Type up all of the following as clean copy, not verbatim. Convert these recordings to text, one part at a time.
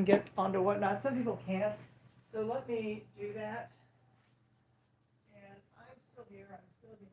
get onto whatnot. Some people can't. So let me do that. And I'm still here. I'm still here.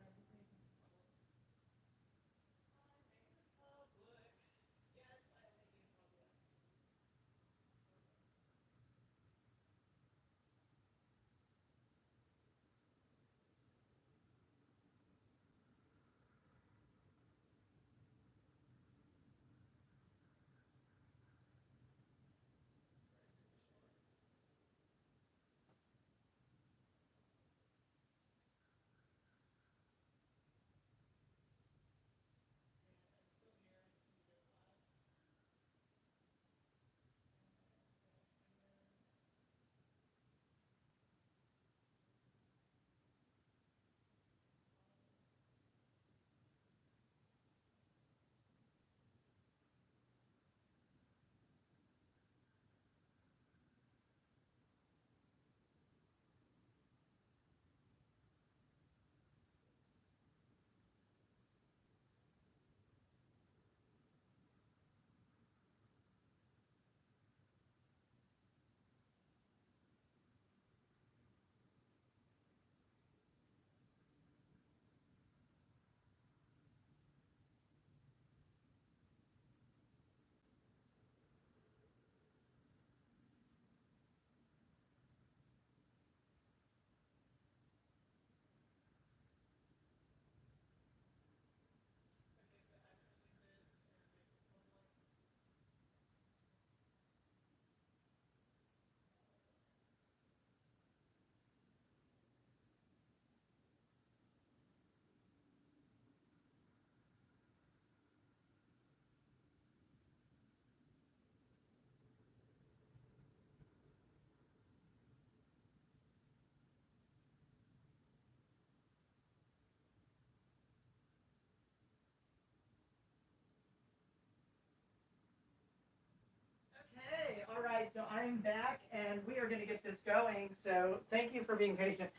Hey, all right, so I'm back and we are going to get this going. So thank you for being patient.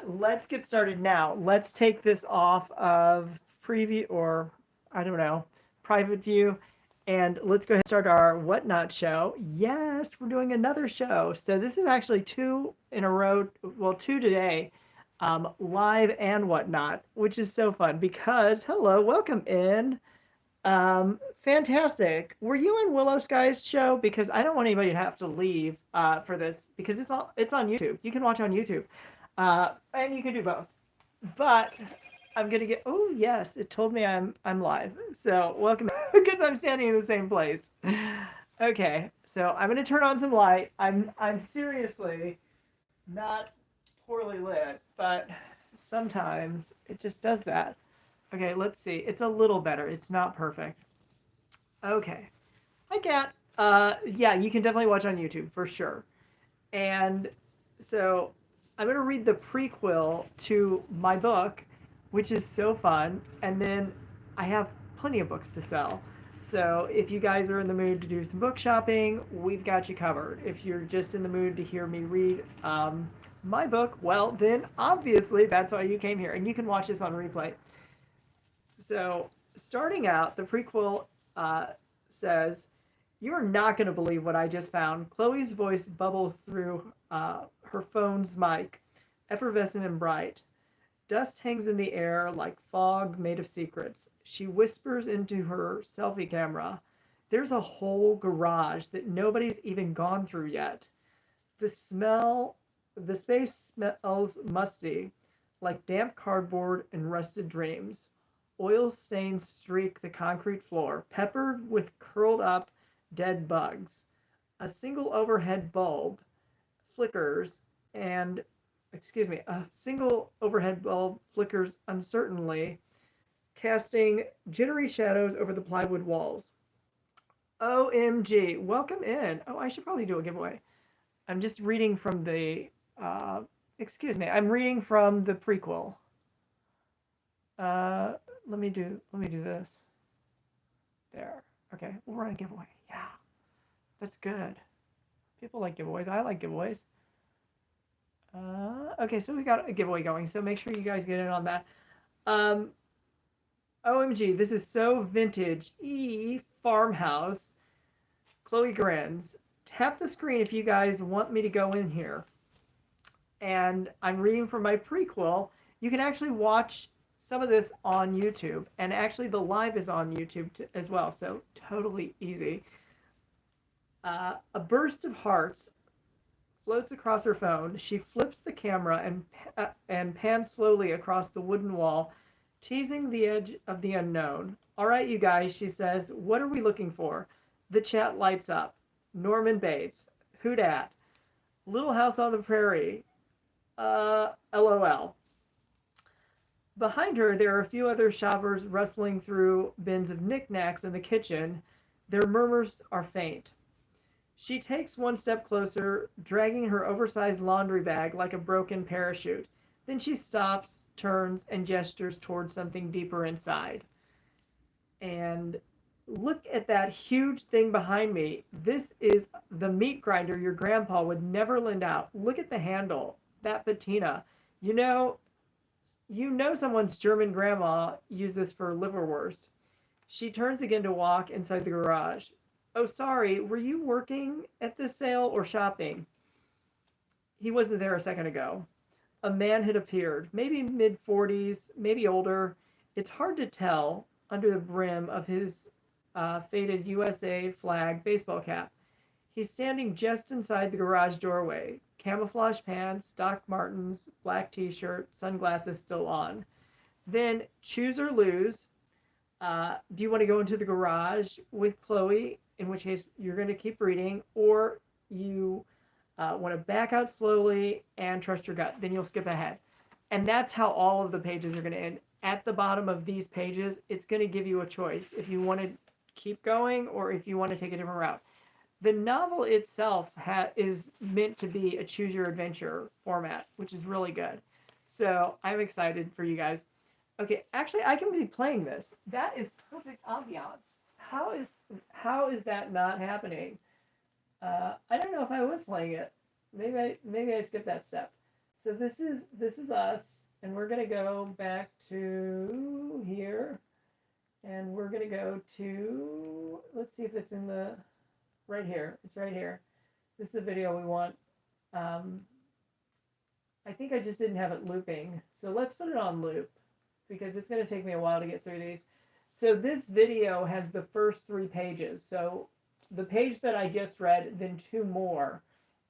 Let's get started now. Let's take this off of preview or I don't know, private view. And let's go ahead and start our Whatnot show. Yes, we're doing another show. So this is actually two in a row, well, two today, live and Whatnot, which is so fun because, hello, welcome in. Fantastic. Were you in Willow Sky's show? Because I don't want anybody to have to leave for this because it's on YouTube. You can watch on YouTube, and you can do both. But I'm gonna get. Oh yes, it told me I'm live. So welcome because I'm standing in the same place. Okay, so I'm gonna turn on some light. I'm seriously not poorly lit, but sometimes it just does that. Okay, let's see. It's a little better. It's not perfect. Okay. Hi, Kat. Yeah, you can definitely watch on YouTube for sure. And so I'm going to read the prequel to my book, which is so fun. And then I have plenty of books to sell. So if you guys are in the mood to do some book shopping, we've got you covered. If you're just in the mood to hear me read my book, well, then obviously that's why you came here. And you can watch this on replay. So, starting out, the prequel says, "You're not going to believe what I just found." Chloe's voice bubbles through her phone's mic, effervescent and bright. Dust hangs in the air like fog made of secrets. She whispers into her selfie camera, "There's a whole garage that nobody's even gone through yet. The smell, the space smells musty, like damp cardboard and rusted dreams. Oil stains streak the concrete floor, peppered with curled up dead bugs. A single overhead bulb flickers and a single overhead bulb flickers uncertainly, casting jittery shadows over the plywood walls. OMG, welcome in. Oh, I should probably do a giveaway. I'm just reading from the I'm reading from the prequel. Let me do this. There. Okay, we'll run a giveaway. Yeah, that's good. People like giveaways. I like giveaways. Okay, so we got a giveaway going. So make sure you guys get in on that. Um, OMG, this is so vintage. Farmhouse. Chloe grins. tap the screen if you guys want me to go in here. And I'm reading from my prequel. You can actually watch some of this on YouTube, and actually the live is on YouTube as well, so totally easy. A burst of hearts floats across her phone. She flips the camera and pans slowly across the wooden wall, teasing the edge of the unknown. All right, you guys, she says, what are we looking for? The chat lights up. Norman Bates. Who dat? Little House on the Prairie. LOL. Behind her, there are a few other shoppers rustling through bins of knickknacks in the kitchen. Their murmurs are faint. She takes one step closer, dragging her oversized laundry bag like a broken parachute. Then she stops, turns, and gestures towards something deeper inside. And look at that huge thing behind me. This is the meat grinder your grandpa would never lend out. Look at the handle, that patina. You know someone's German grandma used this for liverwurst. She turns again to walk inside the garage. Oh, sorry, were you working at this sale or shopping? He wasn't there a second ago. A man had appeared, maybe mid-40s, maybe older. It's hard to tell under the brim of his faded USA flag baseball cap. He's standing just inside the garage doorway. Camouflage pants, Doc Martens, black t-shirt, sunglasses still on. Then choose or lose. Do you want to go into the garage with Chloe, in which case you're going to keep reading, or you want to back out slowly and trust your gut? Then you'll skip ahead. And that's how all of the pages are going to end. At the bottom of these pages, it's going to give you a choice if you want to keep going or if you want to take a different route. The novel itself is meant to be a choose your adventure format, which is really good. So I'm excited for you guys. Okay, actually, I can be playing this. That is perfect ambiance. How is that not happening? I don't know if I was playing it. Maybe I skipped that step. So this is us, and we're gonna go back to here, and we're gonna go to, let's see if it's in the right here. It's right here. This is the video we want. I think I just didn't have it looping, so let's put it on loop because it's going to take me a while to get through these. So this video has the first 3 pages. So the page that I just read, then 2 more,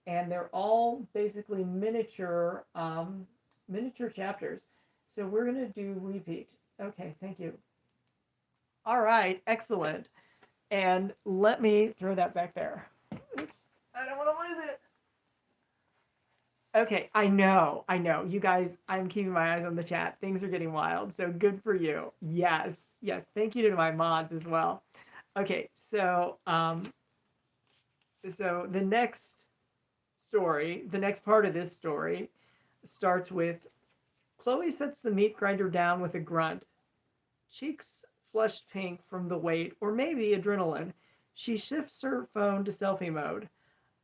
and they're all basically miniature chapters. So we're going to do repeat. Okay, thank you. All right, excellent. And let me throw that back there. Oops, I don't want to lose it. Okay, I know. You guys, I'm keeping my eyes on the chat. Things are getting wild, so good for you. Yes. Thank you to my mods as well. Okay, so the next story, the next part of this story starts with Chloe sets the meat grinder down with a grunt. Cheeks flushed pink from the weight, or maybe adrenaline. She shifts her phone to selfie mode.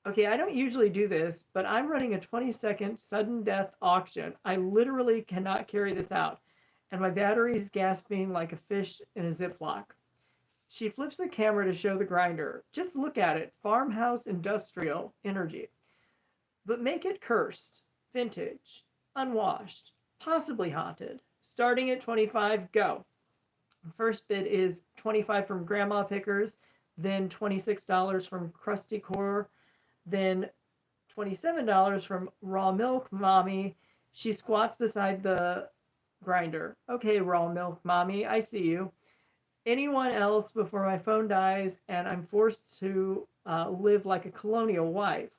Okay, I don't usually do this, but I'm running a 20-second sudden death auction. I literally cannot carry this out, and my battery is gasping like a fish in a Ziploc. She flips the camera to show the grinder. Just look at it. Farmhouse industrial energy. But make it cursed, vintage, unwashed, possibly haunted. Starting at 25, go. First bid is $25 from Grandma Pickers, then $26 from Krusty Core, then $27 from Raw Milk Mommy. She squats beside the grinder. Okay, Raw Milk Mommy, I see you. Anyone else before my phone dies and I'm forced to live like a colonial wife.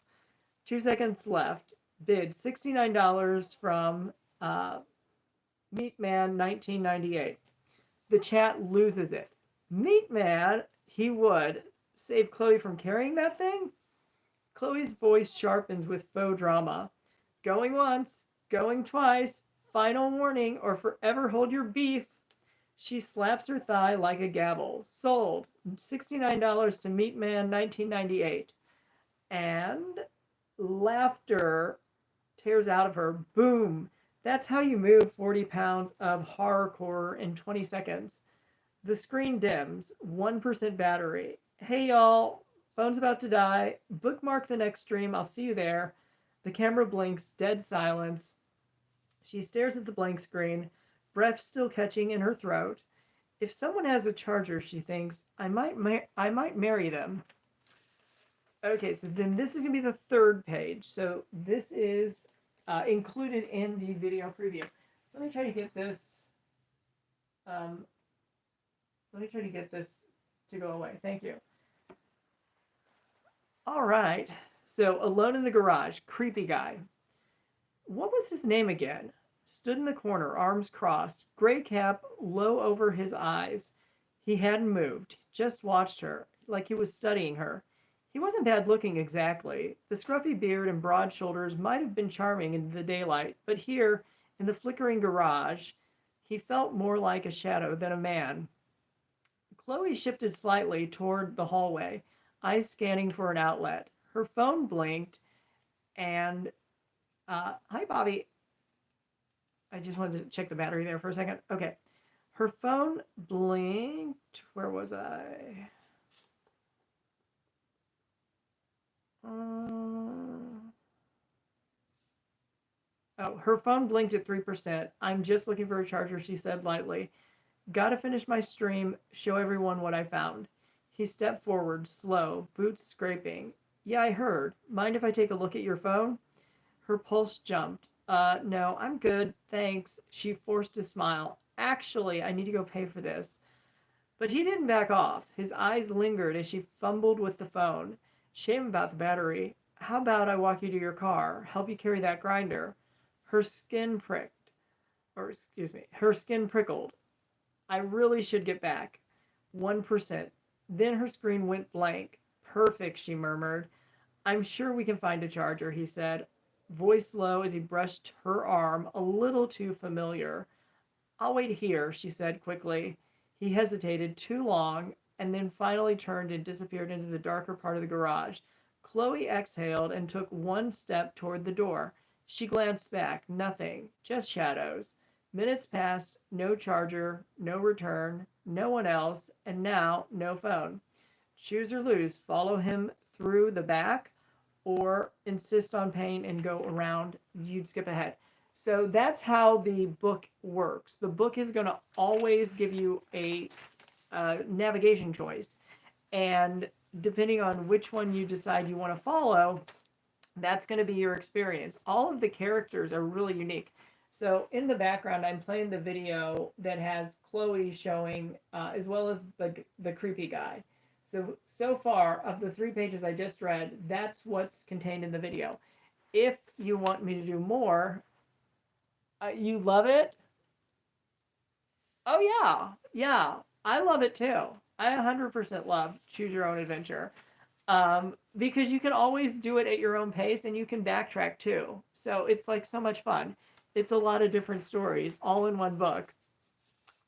2 seconds left. Bid $69 from Meatman 1998. The chat loses it. Meatman, he would save Chloe from carrying that thing? Chloe's voice sharpens with faux drama. Going once, going twice, final warning or forever hold your beef. She slaps her thigh like a gavel. Sold. $69 to Meatman 1998. And laughter tears out of her. Boom. That's how you move 40 pounds of horrorcore in 20 seconds. The screen dims. 1% battery. Hey y'all, Phone's about to die. Bookmark the next stream. I'll see you there. The camera blinks. Dead silence. She stares at the blank screen, breath still catching in her throat. If someone has a charger, she thinks, I might marry them. Okay, so then this is going to be the third page. So this is included in the video preview. Let me try to get this. Um, let me try to get this to go away. Thank you. All right. So alone in the garage, creepy guy. What was his name again? Stood in the corner, arms crossed, gray cap low over his eyes. He hadn't moved, just watched her, like he was studying her. He wasn't bad looking exactly. The scruffy beard and broad shoulders might have been charming in the daylight, but here, in the flickering garage, he felt more like a shadow than a man. Chloe shifted slightly toward the hallway, eyes scanning for an outlet. Her phone blinked, and hi, Bobby. I just wanted to check the battery there for a second. Okay. Her phone blinked. Where was I? Oh, her phone blinked at 3%. I'm just looking for a charger, she said lightly. Gotta finish my stream, show everyone what I found. He stepped forward, slow, boots scraping. Yeah, I heard. Mind if I take a look at your phone? Her pulse jumped. No, I'm good, thanks. She forced a smile. Actually, I need to go pay for this. But he didn't back off. His eyes lingered as she fumbled with the phone. Shame about the battery. How about I walk you to your car, help you carry that grinder? Her skin pricked. Her skin prickled. I really should get back. 1%. Then her screen went blank. Perfect, she murmured. I'm sure we can find a charger, he said, voice low as he brushed her arm, a little too familiar. I'll wait here, she said quickly. He hesitated too long and then finally turned and disappeared into the darker part of the garage. Chloe exhaled and took one step toward the door. She glanced back. Nothing. Just shadows. Minutes passed. No charger. No return. No one else. And now, no phone. Choose or lose. Follow him through the back or insist on paying and go around. You'd skip ahead. So that's how the book works. The book is going to always give you a navigation choice. And depending on which one you decide you want to follow, that's going to be your experience. All of the characters are really unique. So in the background, I'm playing the video that has Chloe showing, as well as the creepy guy. So far, of the 3 pages I just read, that's what's contained in the video. If you want me to do more, you love it? Oh, yeah. I love it too. I 100% love Choose Your Own Adventure. Because you can always do it at your own pace and you can backtrack too. So it's like so much fun. It's a lot of different stories all in one book.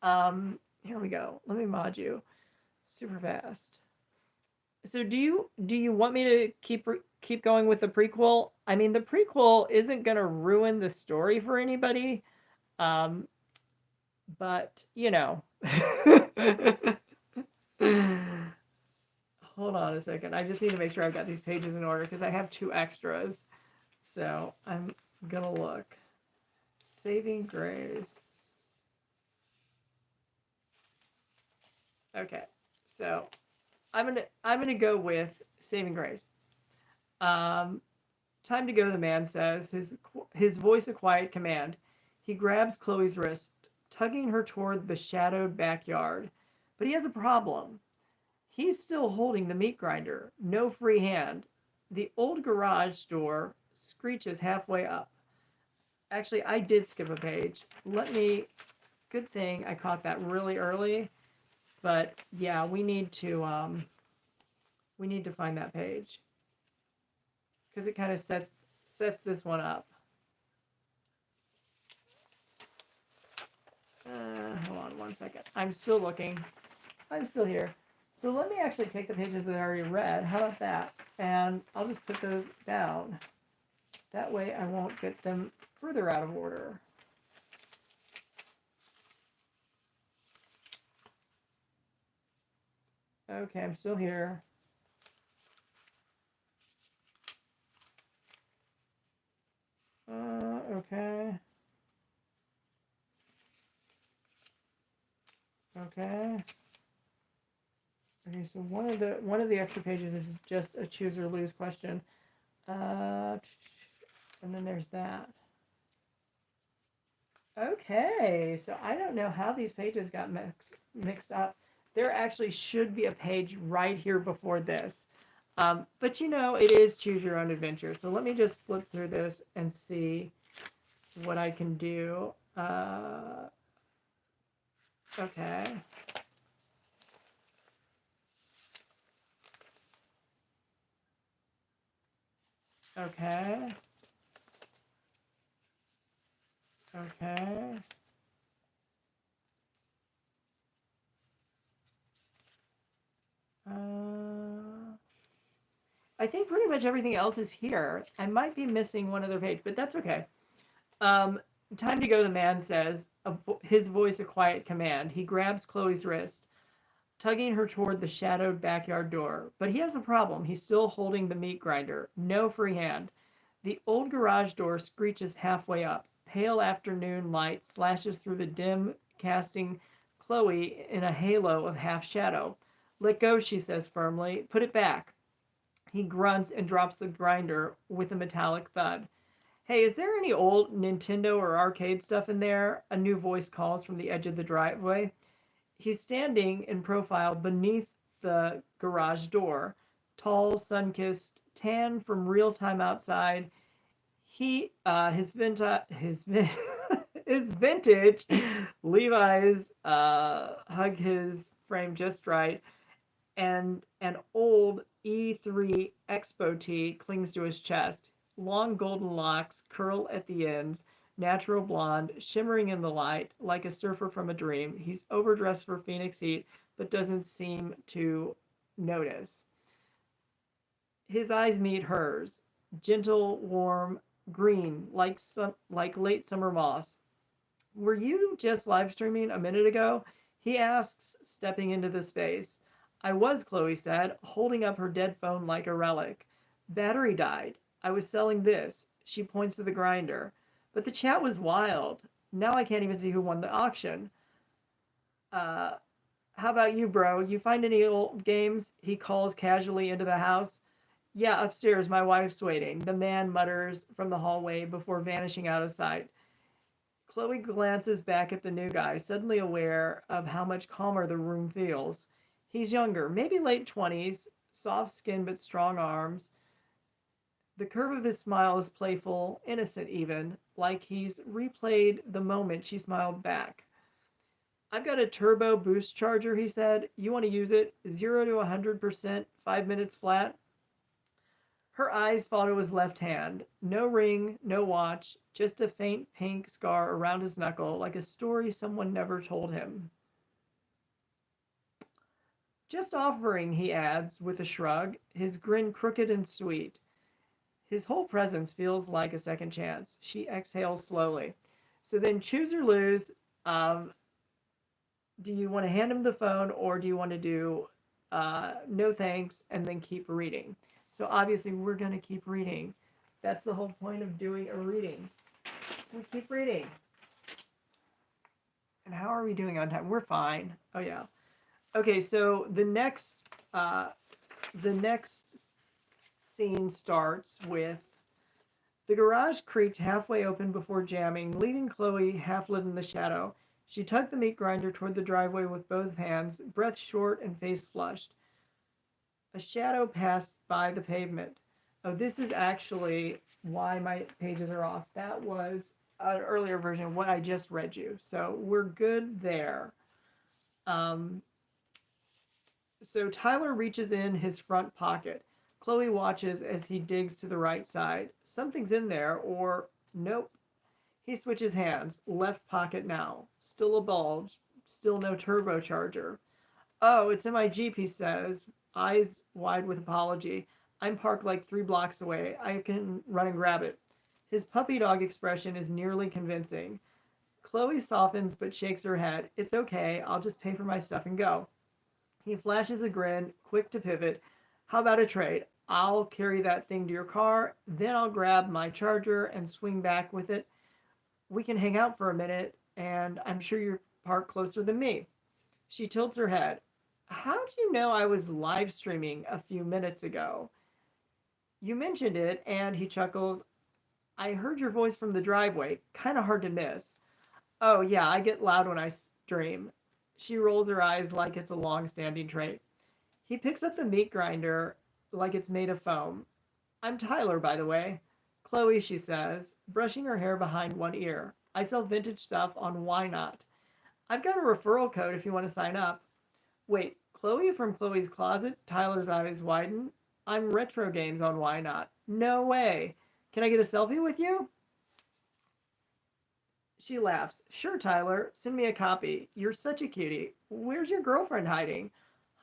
Here we go. Let me mod you super fast. So do you want me to keep going with the prequel? I mean, the prequel isn't going to ruin the story for anybody. But, you know. Hold on a second. I just need to make sure I've got these pages in order because I have 2 extras. So I'm going to look. Saving Grace. Okay. So I'm gonna go with Saving Grace. Time to go, the man says, his voice a quiet command. He grabs Chloe's wrist, tugging her toward the shadowed backyard. But he has a problem. He's still holding the meat grinder. No free hand. The old garage door screeches halfway up. Actually, I did skip a page. Good thing I caught that really early. But yeah, we need to find that page. Because it kind of sets this one up. Hold on one second. I'm still looking. I'm still here. So let me actually take the pages that I already read. How about that? And I'll just put those down. That way I won't get them further out of order. Okay, I'm still here. Okay. Okay, so one of the extra pages is just a choose or lose question. And then there's that. Okay, so I don't know how these pages got mixed up. There actually should be a page right here before this. But you know, it is choose your own adventure. So let me just flip through this and see what I can do. Okay. Okay. Okay. I think pretty much everything else is here. I might be missing one other page, but that's okay. Time to go, the man says, his voice a quiet command. He grabs Chloe's wrist, tugging her toward the shadowed backyard door. But he has a problem. He's still holding the meat grinder. No free hand. The old garage door screeches halfway up. Pale afternoon light slashes through the dim, casting Chloe in a halo of half shadow. Let go, she says firmly. Put it back. He grunts and drops the grinder with a metallic thud. Hey, is there any old Nintendo or arcade stuff in there? A new voice calls from the edge of the driveway. He's standing in profile beneath the garage door, tall, sun-kissed, tan from real time outside. His his vintage Levi's hug his frame just right, and an old E3 Expo tee clings to his chest. Long golden locks curl at the ends, natural blonde, shimmering in the light, like a surfer from a dream. He's overdressed for Phoenix heat, but doesn't seem to notice. His eyes meet hers, gentle, warm, green, like late summer moss. Were you just live streaming a minute ago? He asks, stepping into the space. I was, Chloe said, holding up her dead phone like a relic. Battery died. I was selling this. She points to the grinder. But the chat was wild. Now I can't even see who won the auction. How about you, bro? You find any old games? He calls casually into the house. Yeah, upstairs. My wife's waiting. The man mutters from the hallway before vanishing out of sight. Chloe glances back at the new guy, suddenly aware of how much calmer the room feels. He's younger, maybe late 20s, soft skin but strong arms. The curve of his smile is playful, innocent even, like he's replayed the moment she smiled back. I've got a turbo boost charger, he said. You want to use it? 0 to 100%, 5 minutes flat? Her eyes fall to his left hand. No ring, no watch, just a faint pink scar around his knuckle, like a story someone never told him. Just offering, he adds, with a shrug, his grin crooked and sweet. His whole presence feels like a second chance. She exhales slowly. So then choose or lose. Do you want to hand him the phone, or do you want to do no thanks and then keep reading? So obviously we're going to keep reading. That's the whole point of doing a reading. We keep reading. And how are we doing on time? We're fine. Oh yeah. Okay, so the next scene starts with the garage creaked halfway open before jamming, leaving Chloe half lit in the shadow. She tugged the meat grinder toward the driveway with both hands, breath short and face flushed. A shadow passed by the pavement. Oh, this is actually why my pages are off. That was an earlier version of what I just read you. So we're good there. So Tyler reaches in his front pocket. Chloe watches as he digs to the right side. Something's in there, or nope. He switches hands. Left pocket now. Still a bulge. Still no turbocharger. Oh, it's in my Jeep, he says, eyes wide with apology. I'm parked like 3 blocks away. I can run and grab it. His puppy dog expression is nearly convincing. Chloe softens but shakes her head. It's okay. I'll just pay for my stuff and go. He flashes a grin, quick to pivot. How about a trade? I'll carry that thing to your car, then I'll grab my charger and swing back with it. We can hang out for a minute, and I'm sure you're parked closer than me. She tilts her head. How did you know I was live streaming a few minutes ago? You mentioned it, and he chuckles. I heard your voice from the driveway. Kind of hard to miss. Oh, yeah, I get loud when I stream. She rolls her eyes like it's a long standing trait. He picks up the meat grinder like it's made of foam. I'm Tyler, by the way. Chloe, she says, brushing her hair behind one ear. I sell vintage stuff on Why Not. I've got a referral code if you want to sign up. Wait, Chloe from Chloe's Closet? Tyler's eyes widen. I'm retro games on Why Not. No way. Can I get a selfie with you? She laughs. Sure, Tyler. Send me a copy. You're such a cutie. Where's your girlfriend hiding?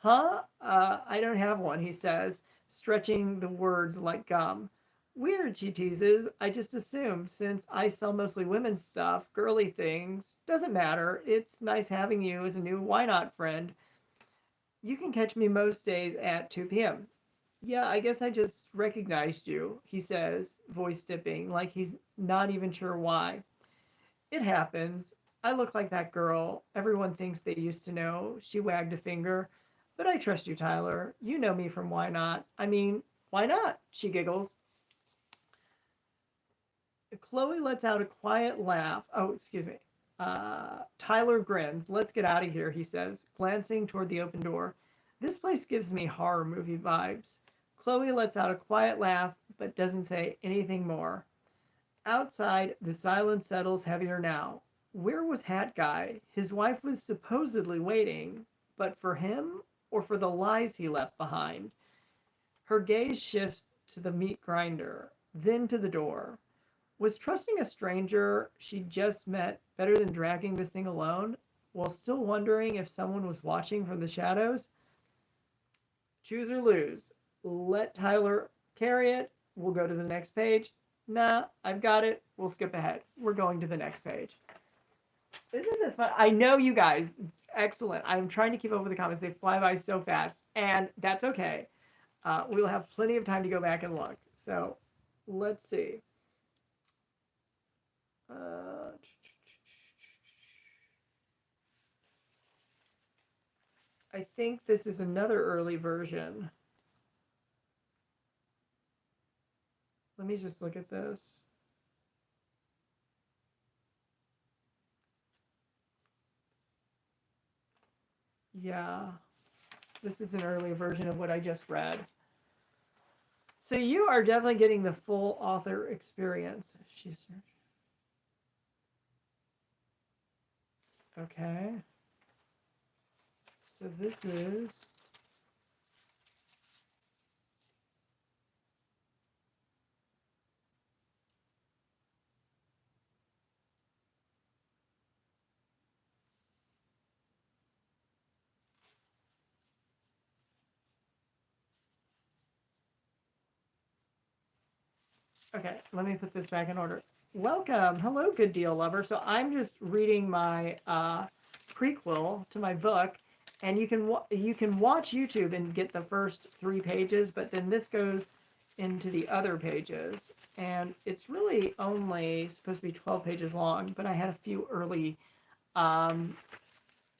Huh? I don't have one, he says, stretching the words like gum. Weird, she teases. I just assumed since I sell mostly women's stuff, girly things. Doesn't matter. It's nice having you as a new Why Not friend. You can catch me most days at 2 p.m. Yeah, I guess I just recognized you, he says, voice dipping, like he's not even sure why. It happens. I look like that girl everyone thinks they used to know. She wagged a finger. But I trust you, Tyler. You know me from Why Not. I mean, why not? She giggles. Chloe lets out a quiet laugh. Oh, excuse me. Tyler grins. Let's get out of here, he says, glancing toward the open door. This place gives me horror movie vibes. Chloe lets out a quiet laugh, but doesn't say anything more. Outside, the silence settles heavier now. Where was Hat Guy? His wife was supposedly waiting, but for him or for the lies he left behind? Her gaze shifts to the meat grinder, then to the door. Was trusting a stranger she just met better than dragging this thing alone, while still wondering if someone was watching from the shadows? Choose or lose. Let Tyler carry it. We'll go to the next page. Nah, I've got it. We'll skip ahead. We're going to the next page. Isn't this fun? I know you guys. Excellent. I'm trying to keep up with the comments. They fly by so fast, and that's okay. We'll have plenty of time to go back and look. So let's see. I think this is another early version. Let me just look at this. Yeah, this is an early version of what I just read. So you are definitely getting the full author experience. She's okay. So this is okay. Let me put this back in order. Welcome. Hello, good deal lover. So I'm just reading my prequel to my book, and you can watch YouTube and get the first 3 pages, but then this goes into the other pages, and it's really only supposed to be 12 pages long, but I had a few early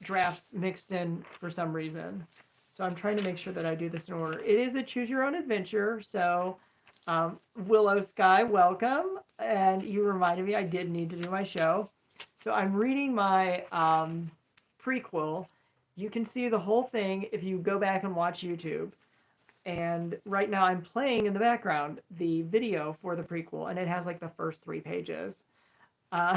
drafts mixed in for some reason. So I'm trying to make sure that I do this in order. It is a choose your own adventure, so Willow Sky, welcome. And you reminded me I did need to do my show. So I'm reading my prequel. You can see the whole thing if you go back and watch YouTube. And right now I'm playing in the background the video for the prequel, and it has like the first 3 pages. Oh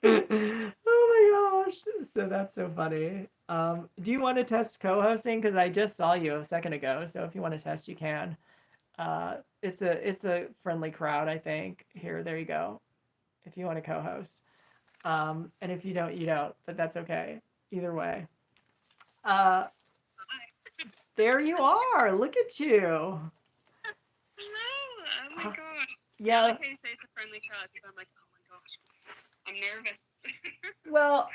my gosh. So that's so funny. Do you want to test co-hosting? Because I just saw you a second ago. So if you want to test, you can. It's a friendly crowd, I think. Here, there you go. If you want to co-host. And if you don't, you don't. But that's okay. Either way. There you are. Look at you. Hello. Oh my god. Yeah. I like how you say it's a friendly crowd because I'm like, oh my gosh, I'm nervous. Well,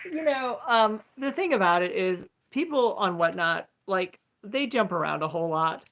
the thing about it is people on Whatnot, like, they jump around a whole lot.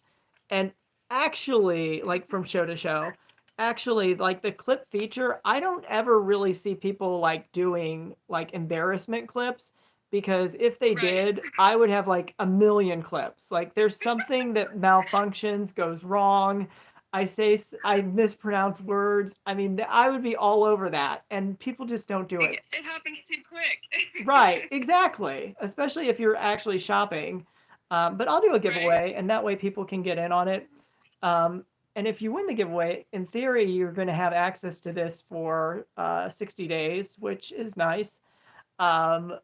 And actually, like, from show to show, Actually, like the clip feature, I don't ever really see people like doing like embarrassment clips because if they Right. did, I would have like a million clips. Like there's something that malfunctions, goes wrong. I mispronounce words. I mean, I would be all over that, and people just don't do it. It happens too quick. Right, exactly. Especially if you're actually shopping. But I'll do a Right. giveaway, and that way people can get in on it. Um, and if you win the giveaway, in theory, you're going to have access to this for 60 days, which is nice. Um,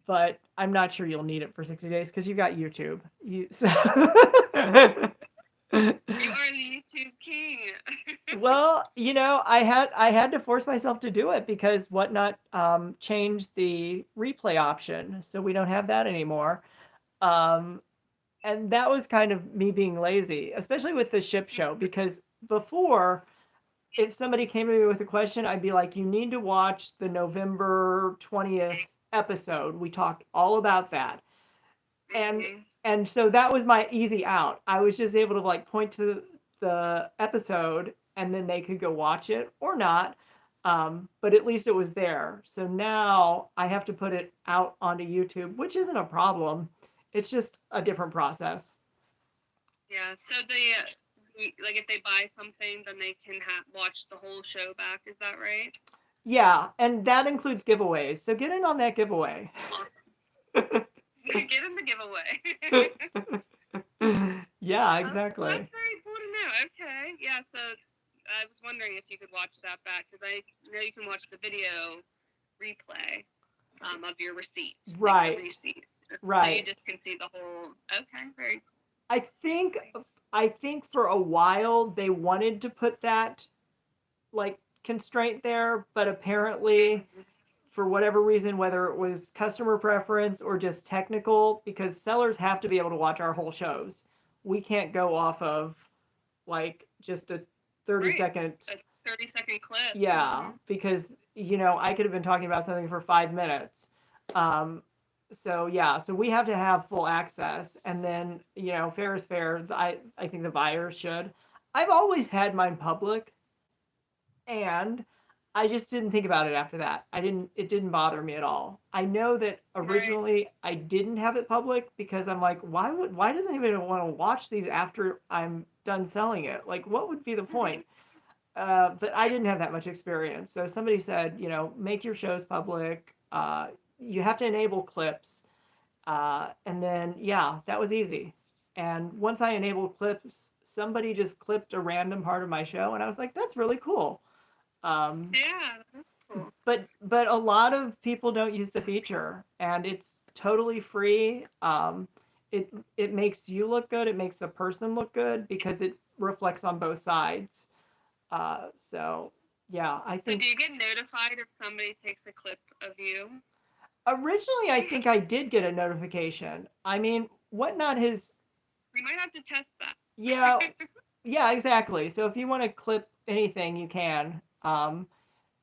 but I'm not sure you'll need it for 60 days because you've got YouTube. So You are the YouTube king. well, I had to force myself to do it because Whatnot changed the replay option, so we don't have that anymore. Um, and that was kind of me being lazy, especially with the ship show, because before, if somebody came to me with a question, I'd be like, you need to watch the November 20th episode. We talked all about that. And Mhm. and so that was my easy out. I was just able to like point to the episode and then they could go watch it or not. But at least it was there. So now I have to put it out onto YouTube, which isn't a problem. It's just a different process. Yeah. So like if they buy something, then they can watch the whole show back. Is that right? Yeah, and that includes giveaways. So get in on that giveaway. Awesome. Get in the giveaway. Yeah, Well, exactly. that's very cool to know. Okay. Yeah. So I was wondering if you could watch that back because I know you can watch the video replay of your receipt. Right. Like the receipt. Right. So you just can see the whole. Okay. Very. I think I think for a while they wanted to put that like constraint there, but apparently for whatever reason, whether it was customer preference or just technical, because sellers have to be able to watch our whole shows. We can't go off of like just a 30 Right. second. A 30-second clip. Yeah, because I could have been talking about something for 5 minutes. So yeah, so we have to have full access, and then fair is fair. I think the buyers should. I've always had mine public, and I just didn't think about it after that. It didn't bother me at all. I know that originally I didn't have it public because I'm like, why does anybody want to watch these after I'm done selling it? Like, what would be the point? But I didn't have that much experience. So somebody said, make your shows public. You have to enable clips. And then, yeah, that was easy. And once I enabled clips, somebody just clipped a random part of my show. And I was like, that's really cool. Yeah. That's cool. But a lot of people don't use the feature. And it's totally free. It makes you look good. It makes the person look good because it reflects on both sides. So yeah, I So think do you get notified if somebody takes a clip of you? originally I think I did get a notification. I mean, Whatnot has We might have to test that. yeah, yeah, exactly. So if you want to clip anything, you can. And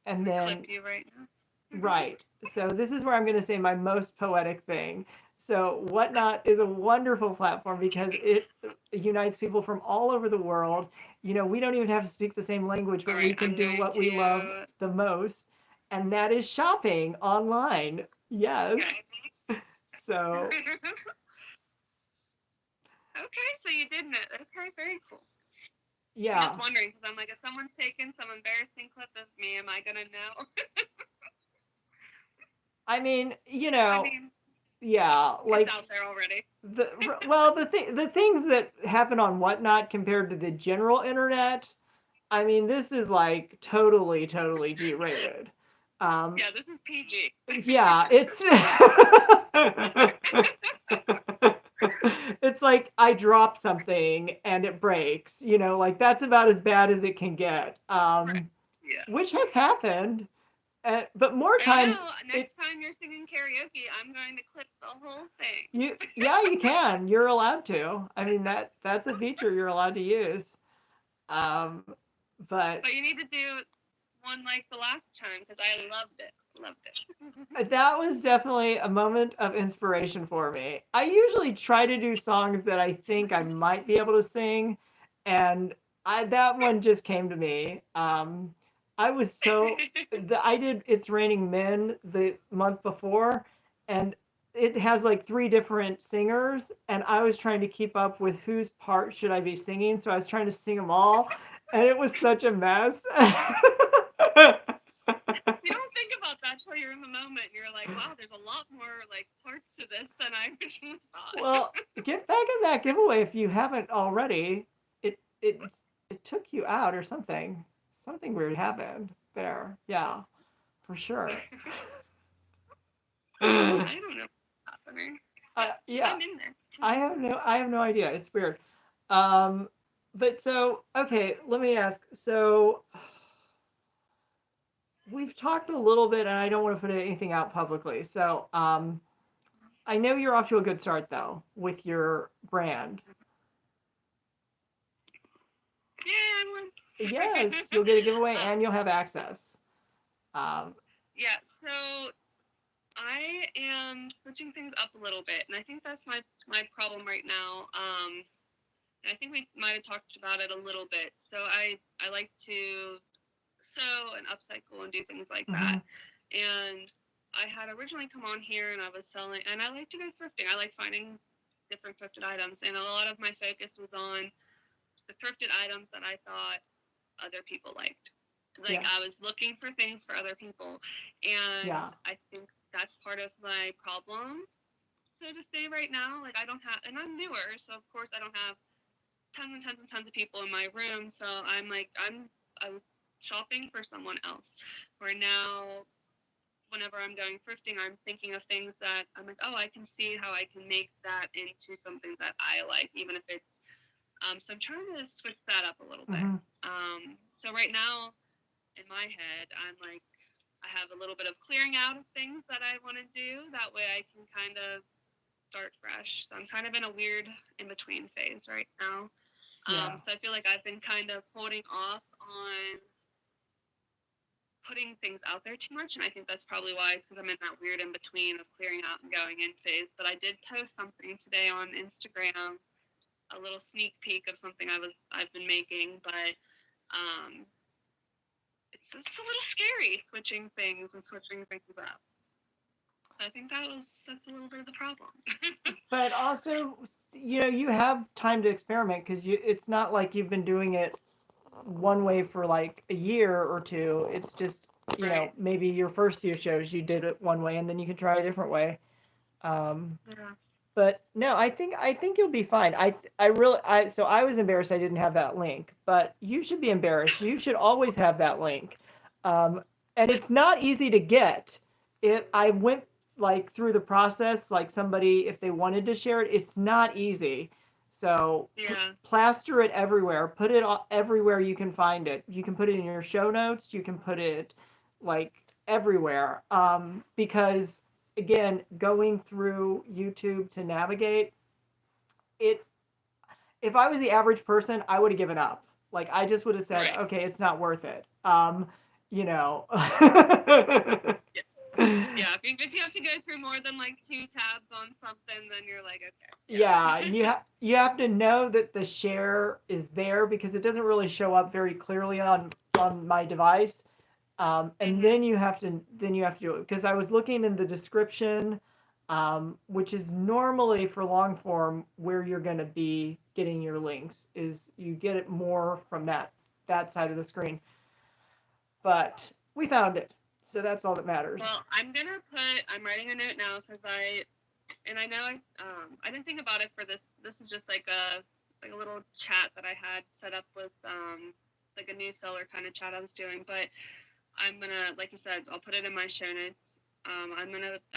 then Clip you right now. right. So this is where I'm going to say my most poetic thing. So Whatnot is a wonderful platform because it unites people from all over the world. We don't even have to speak the same language, but we can do what we love the most, and that is shopping online. Yes. So. Okay, so you did know. Okay, very cool. Yeah. I'm just wondering because I'm like, if someone's taken some embarrassing clip of me, am I gonna know? I mean, yeah, like it's out there already. The things that happen on Whatnot compared to the general internet, I mean, this is like totally G-rated. Yeah, this is PG. Yeah, it's it's like I drop something and it breaks. Like that's about as bad as it can get. Yeah. Which has happened. But more times, next time you're singing karaoke, I'm going to clip the whole thing. You can. You're allowed to. I mean that's a feature you're allowed to use. But you need to do one like the last time because I loved it. That was definitely a moment of inspiration for me. I usually try to do songs that I think I might be able to sing, and that one just came to me. I was so I did It's Raining Men the month before, and it has like three different singers, and I was trying to keep up with whose part should I be singing, so I was trying to sing them all, and it was such a mess. You don't think about that till you're in the moment. And you're like, wow, there's a lot more like parts to this than I originally thought. Well, get back in that giveaway if you haven't already. It took you out or something. Something weird happened there. Yeah, for sure. I don't know what's happening. Yeah, I'm in there. I have no idea. It's weird. But so okay, let me ask. So we've talked a little bit, and I don't want to put anything out publicly. So I know you're off to a good start though with your brand. Yeah, I won. Yes, you'll get a giveaway and you'll have access. Yeah, so I am switching things up a little bit, and I think that's my problem right now. And I think we might have talked about it a little bit. So I like to sew and upcycle and do things like that. And I had originally come on here and I was selling, and I like to go thrifting. I like finding different thrifted items, and a lot of my focus was on the thrifted items that I thought other people liked. Like I was looking for things for other people, and I think that's part of my problem, so to say, right now. Like I don't have, and I'm newer, so of course I don't have tons and tons and tons of people in my room. So I'm like, I was shopping for someone else. Where now, whenever I'm going thrifting, I'm thinking of things that I'm like, oh, I can see how I can make that into something that I like, even if it's. So I'm trying to switch that up a little bit. So right now, in my head, I'm like, I have a little bit of clearing out of things that I want to do. That way I can kind of start fresh. So I'm kind of in a weird in-between phase right now. So I feel like I've been kind of holding off on putting things out there too much. And I think that's probably why, because I'm in that weird in-between of clearing out and going in phase. But I did post something today on Instagram, a little sneak peek of something I've been making. But it's a little scary switching things and switching things up. I think that's a little bit of the problem. But also, you have time to experiment because it's not like you've been doing it one way for like a year or two. It's just, maybe your first few shows you did it one way and then you can try a different way. But no, I think you'll be fine. So I was embarrassed I didn't have that link, but you should be embarrassed. You should always have that link. And it's not easy to get. I went like through the process, like somebody, if they wanted to share it, it's not easy. So plaster it everywhere. Put it everywhere you can find it. You can put it in your show notes. You can put it like everywhere. Because again, going through YouTube to navigate it, if I was the average person, I would have given up. Like I just would have said, okay, it's not worth it. Yeah, if you have to go through more than like 2 tabs on something, then you're like, okay. Yeah, you have to know that the share is there because it doesn't really show up very clearly on my device. And then you have to do it because I was looking in the description, which is normally for long form where you're going to be getting your links, is you get it more from that side of the screen. But we found it, so that's all that matters. Well, I'm writing a note now because I know I didn't think about it for this. This is just like a little chat that I had set up with like a new seller kind of chat I was doing, but I'm gonna, like you said, I'll put it in my show notes. I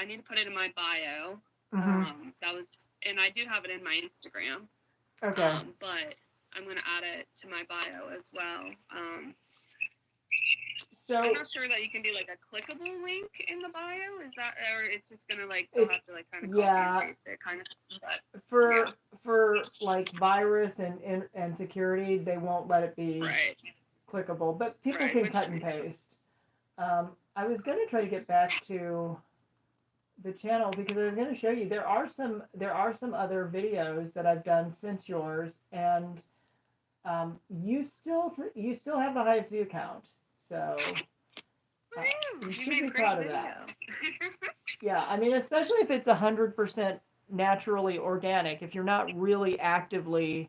need to put it in my bio. And I do have it in my Instagram. Okay. But I'm gonna add it to my bio as well. So I'm not sure that you can do like a clickable link in the bio. Is that, or it's just gonna like you'll have to like kind of copy and paste it kind of. But for like virus and security, they won't let it be clickable, but people can cut and paste. I was going to try to get back to the channel because I was going to show you there are some other videos that I've done since yours, and You still have the highest view count, so uh, you You should made be a great proud of video. that. Yeah, I mean, especially if it's 100% naturally organic. If you're not really actively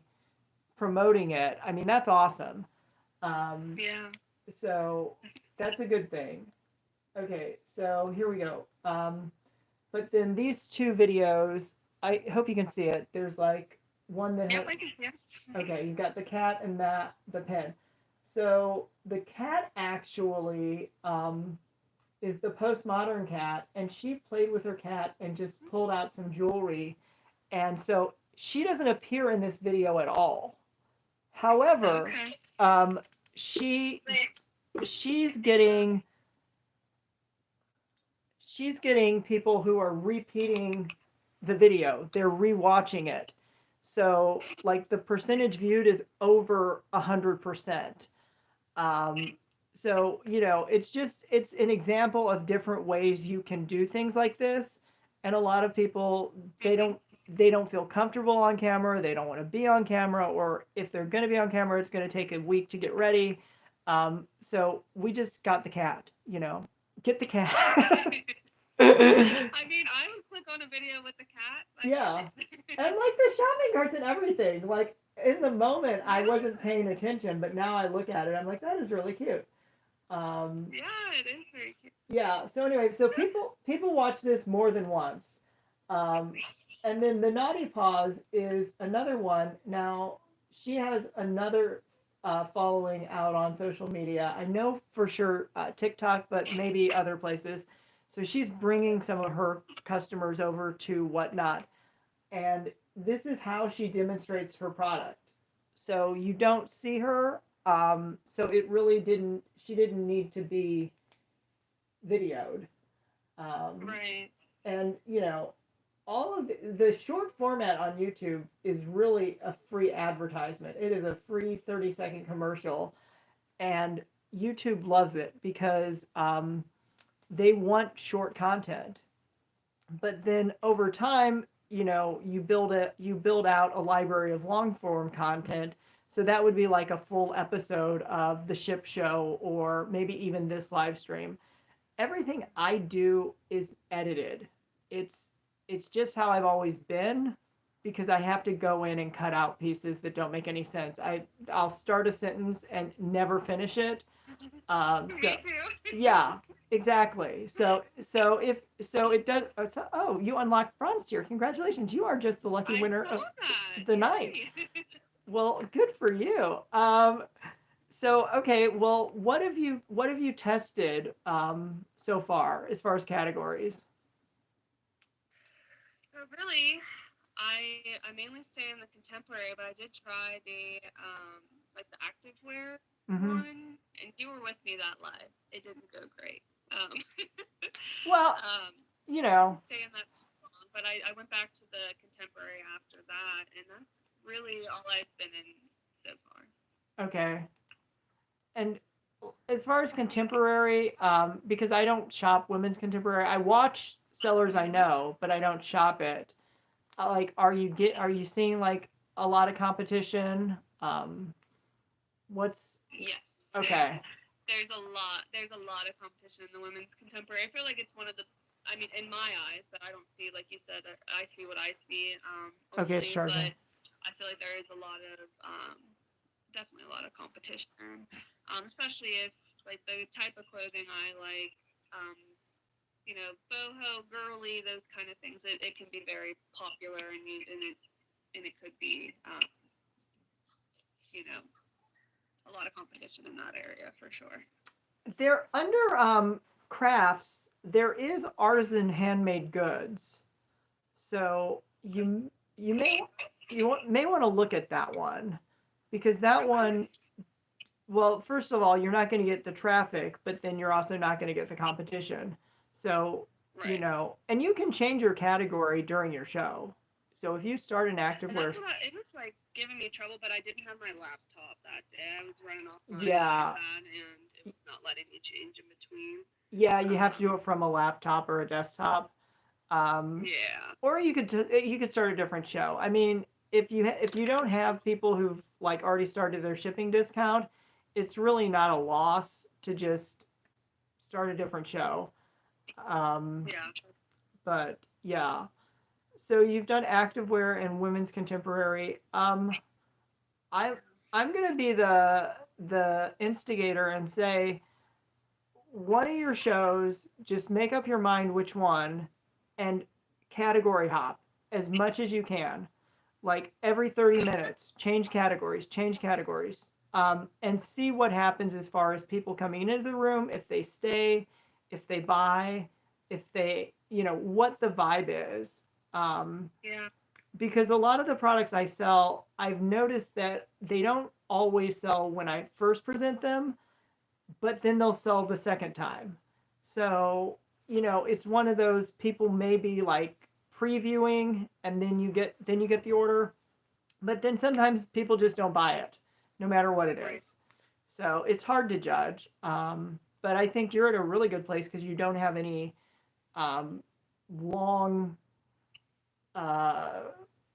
promoting it, I mean, that's awesome. Um, Yeah. so that's a good thing. Okay, so here we go. But then these two videos, I hope you can see it. There's like one that Yep, has, I can see it. okay, you've got the cat and the pen. So the cat actually is the postmodern cat, and she played with her cat and just pulled out some jewelry, and so she doesn't appear in this video at all. However, Okay. um, she she's getting she's getting people who are repeating the video. They're rewatching it. So like the percentage viewed is over 100%. Um, so it's an example of different ways you can do things like this, and a lot of people they don't feel comfortable on camera. They don't want to be on camera, or if they're going to be on camera, it's going to take a week to get ready. So we just got the cat. Get the cat. I mean, I would click on a video with the cat. I Yeah, get it. and like the shopping carts and everything. Like in the moment, I wasn't Yeah. paying attention, but now I look at it, I'm like, that is really cute. Um, Yeah, it is very cute. yeah. So anyway, so people watch this more than once, um, and then the Naughty Paws is another one. Now she has another following out on social media. I know for sure TikTok, but maybe other places. So she's bringing some of her customers over to Whatnot, and this is how she demonstrates her product. So you don't see her. So it really didn't. She didn't need to be videoed. Um, Right. and all of the short format on YouTube is really a free advertisement. It is a free 30-second commercial, and YouTube loves it because they want short content. But then over time, you build out a library of long form content. So that would be like a full episode of the ship show, or maybe even this live stream. Everything I do is edited. It's it's just how I've always been, because I have to go in and cut out pieces that don't make any sense. I'll start a sentence and never finish it. So Me too. yeah, exactly. So it does. Oh, you unlocked bronze tier. Congratulations! You are just the lucky I winner saw of that. the night. Yay. Well, good for you. So okay, well, what have you tested so far as categories? So really, I mainly stay in the contemporary, but I did try the like the activewear Mm-hmm. one, and you were with me that live. It didn't go great. Well, Um, you I know, didn't stay in that too long, but I went back to the contemporary after that, and that's really all I've been in so far. okay. And as far as contemporary, because I don't shop women's contemporary, I watch sellers I know, but I don't shop it. Like, are you seeing like a lot of competition? What's Yes. okay? There's a lot of competition in the women's contemporary. I feel like it's one of the, I mean, in my eyes, but I don't see, like you said, I see what I see Okay, it's only, charging. but I feel like there is definitely a lot of competition, especially if, like, the type of clothing I like, boho, girly, those kind of things, it can be very popular, and it could be, you know, a lot of competition in that area for sure. There under crafts, there is artisan handmade goods. So you may want to look at that one, because that Okay. one, well, first of all, you're not going to get the traffic, but then you're also not going to get the competition. So, Right. and you can change your category during your show. So if you start an And activewear, that's what it was like giving me trouble, but I didn't have my laptop that day. I was running off my yeah, iPad, and it was not letting me change in between. yeah, you have to do Um, it from a laptop or a desktop. Um, yeah. or you could start a different show. I mean, if you don't have people who've like already started their shipping discount, it's really not a loss to just start a different show. Um, Yeah. but yeah, so you've done activewear and women's contemporary. I I'm gonna be the instigator and say one of your shows, just make up your mind which one, and category hop as much as you can. Like every 30 minutes, change categories, and see what happens as far as people coming into the room, if they stay, if they buy, if they, what the vibe is. Yeah. Because a lot of the products I sell, I've noticed that they don't always sell when I first present them, but then they'll sell the second time. So, it's one of those people maybe like previewing and then you get the order, but then sometimes people just don't buy it no matter what it Right. is. So, it's hard to judge. But I think you're at a really good place because you don't have any long uh,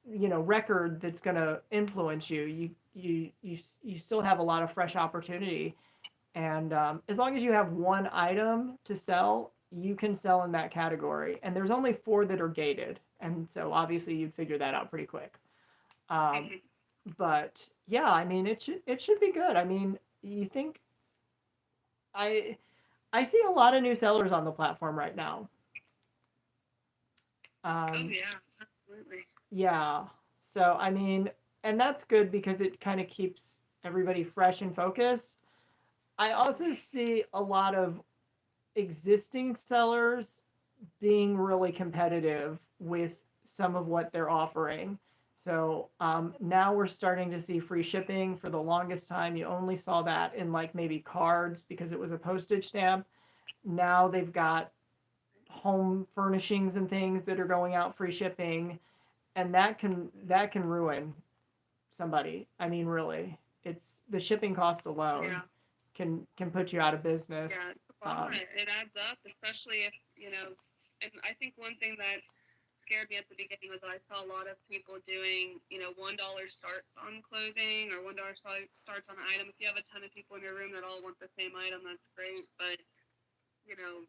record that's going to influence you. You still have a lot of fresh opportunity, and as long as you have one item to sell, you can sell in that category. And there's only 4 that are gated, and so obviously you'd figure that out pretty quick. Um, but yeah, I mean it should be good. I mean, you think I I see a lot of new sellers on the platform right now. Oh Um, yeah, absolutely. yeah. So I mean, and that's good because it kind of keeps everybody fresh and focused. I also see a lot of existing sellers being really competitive with some of what they're offering. So now we're starting to see free shipping. For the longest time, you only saw that in like maybe cards because it was a postage stamp. Now they've got home furnishings and things that are going out free shipping, and that can ruin somebody. I mean, really, it's the shipping cost alone Yeah. can put you out of business. Yeah, it's a lot. Um, It adds up, especially if, and I think one thing that scared me at the beginning was I saw a lot of people doing, $1 starts on clothing or $1 starts on an item. If you have a ton of people in your room that all want the same item, that's great. But, you know,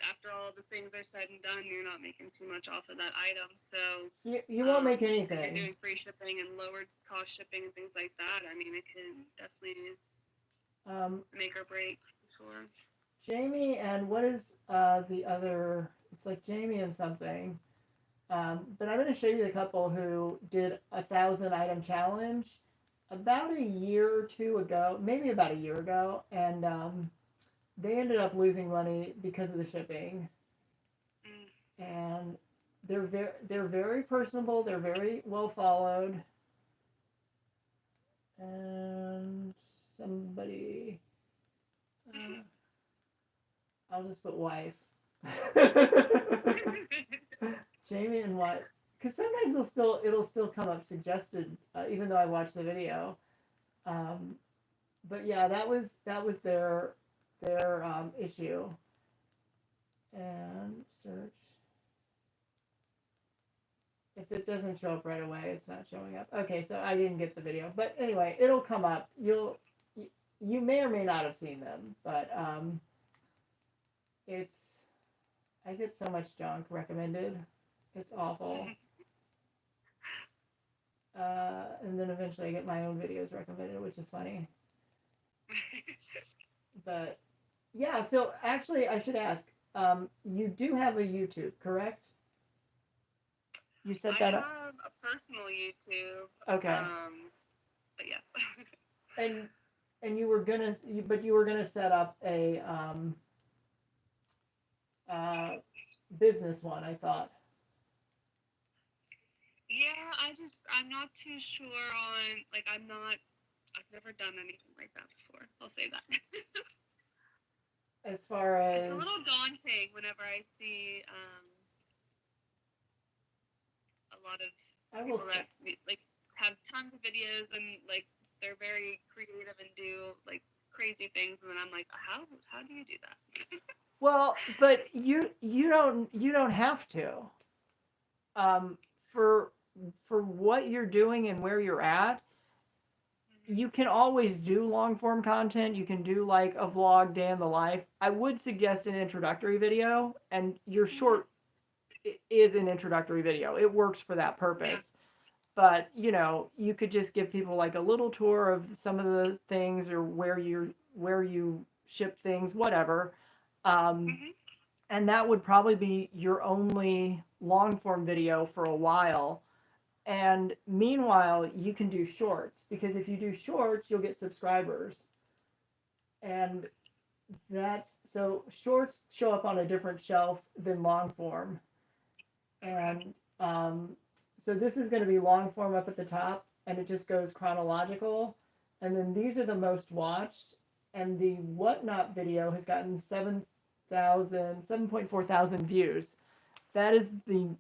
after all the things are said and done, you're not making too much off of that item. So, you won't make if you're anything. doing free shipping and lower cost shipping and things like that, I mean, it can definitely make or break for sure. Jamie and what is the other? It's like Jamie and something. But I'm going to show you the couple who did 1,000 item challenge about a year or two ago, maybe about a year ago, and they ended up losing money because of the shipping. Mm. And they're very personable. They're very well followed. And somebody, I'll just put wife. Jamie and what? Because sometimes it'll still come up suggested, even though I watched the video. Um, but yeah, that was their issue. And search. If it doesn't show up right away, it's not showing up. Okay, so I didn't get the video, but anyway, it'll come up. You may or may not have seen them, but it's I get so much junk recommended. It's awful. And then eventually I get my own videos recommended, which is funny. But yeah, so actually I should ask, you do have a YouTube, correct? You set I that up? have a personal YouTube. Okay. But yes. And you were gonna set up a business one, I thought. Yeah, I'm not too sure on, like, I've never done anything like that before. I'll say that. As far It's a as little daunting whenever I see a lot of I will people that like have tons of videos and like they're very creative and do like crazy things, and then I'm like, how do you do that? well, but you don't have to. Um, for for what you're doing and where you're at, you can always do long form content. You can do like a vlog day in the life. I would suggest an introductory video, and your short is an introductory video. It works for that purpose. But you could just give people like a little tour of some of the things, or where you ship things, whatever. And that would probably be your only long form video for a while. And meanwhile, you can do shorts, because if you do shorts, you'll get subscribers. And so shorts show up on a different shelf than long form. And so this is going to be long form up at the top, and it just goes chronological. And then these are the most watched. And the Whatnot video has gotten 7.4 thousand views. That is the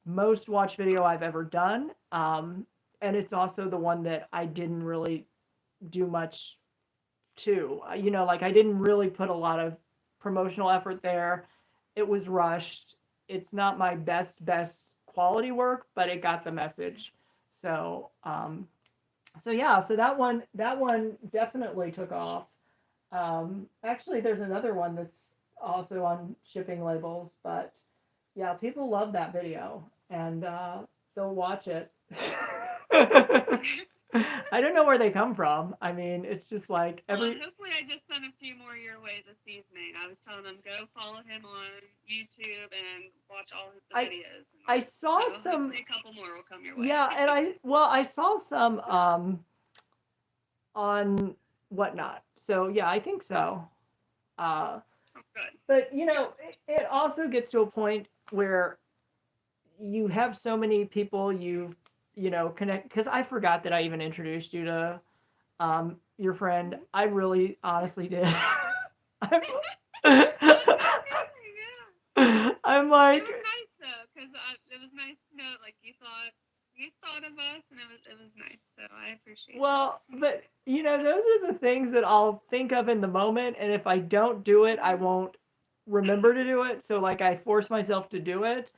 most watched video I've ever done. And it's also the one that I didn't really do much to. Like I didn't really put a lot of promotional effort there. It was rushed. It's not my best quality work, but it got the message. So yeah, so that one definitely took off. Actually, there's another one that's also on shipping labels, but yeah, people love that video, and they'll watch it. I don't know where they come from. I mean, it's just like Well, hopefully I just sent a few more your way this evening. I was telling them, go follow him on YouTube and watch all his videos. I saw so some. Hopefully a couple more will come your way. Yeah, and I saw some on Whatnot. So yeah, I think so. Good. But it also gets to a point where you have so many people connect, because I forgot that I even introduced you to your friend. I really honestly did. I'm like, it was nice though, because it was nice to know like you thought of us, and it was nice, so I appreciate it. Well, but those are the things that I'll think of in the moment, and if I don't do it, I won't remember to do it. So like I force myself to do it,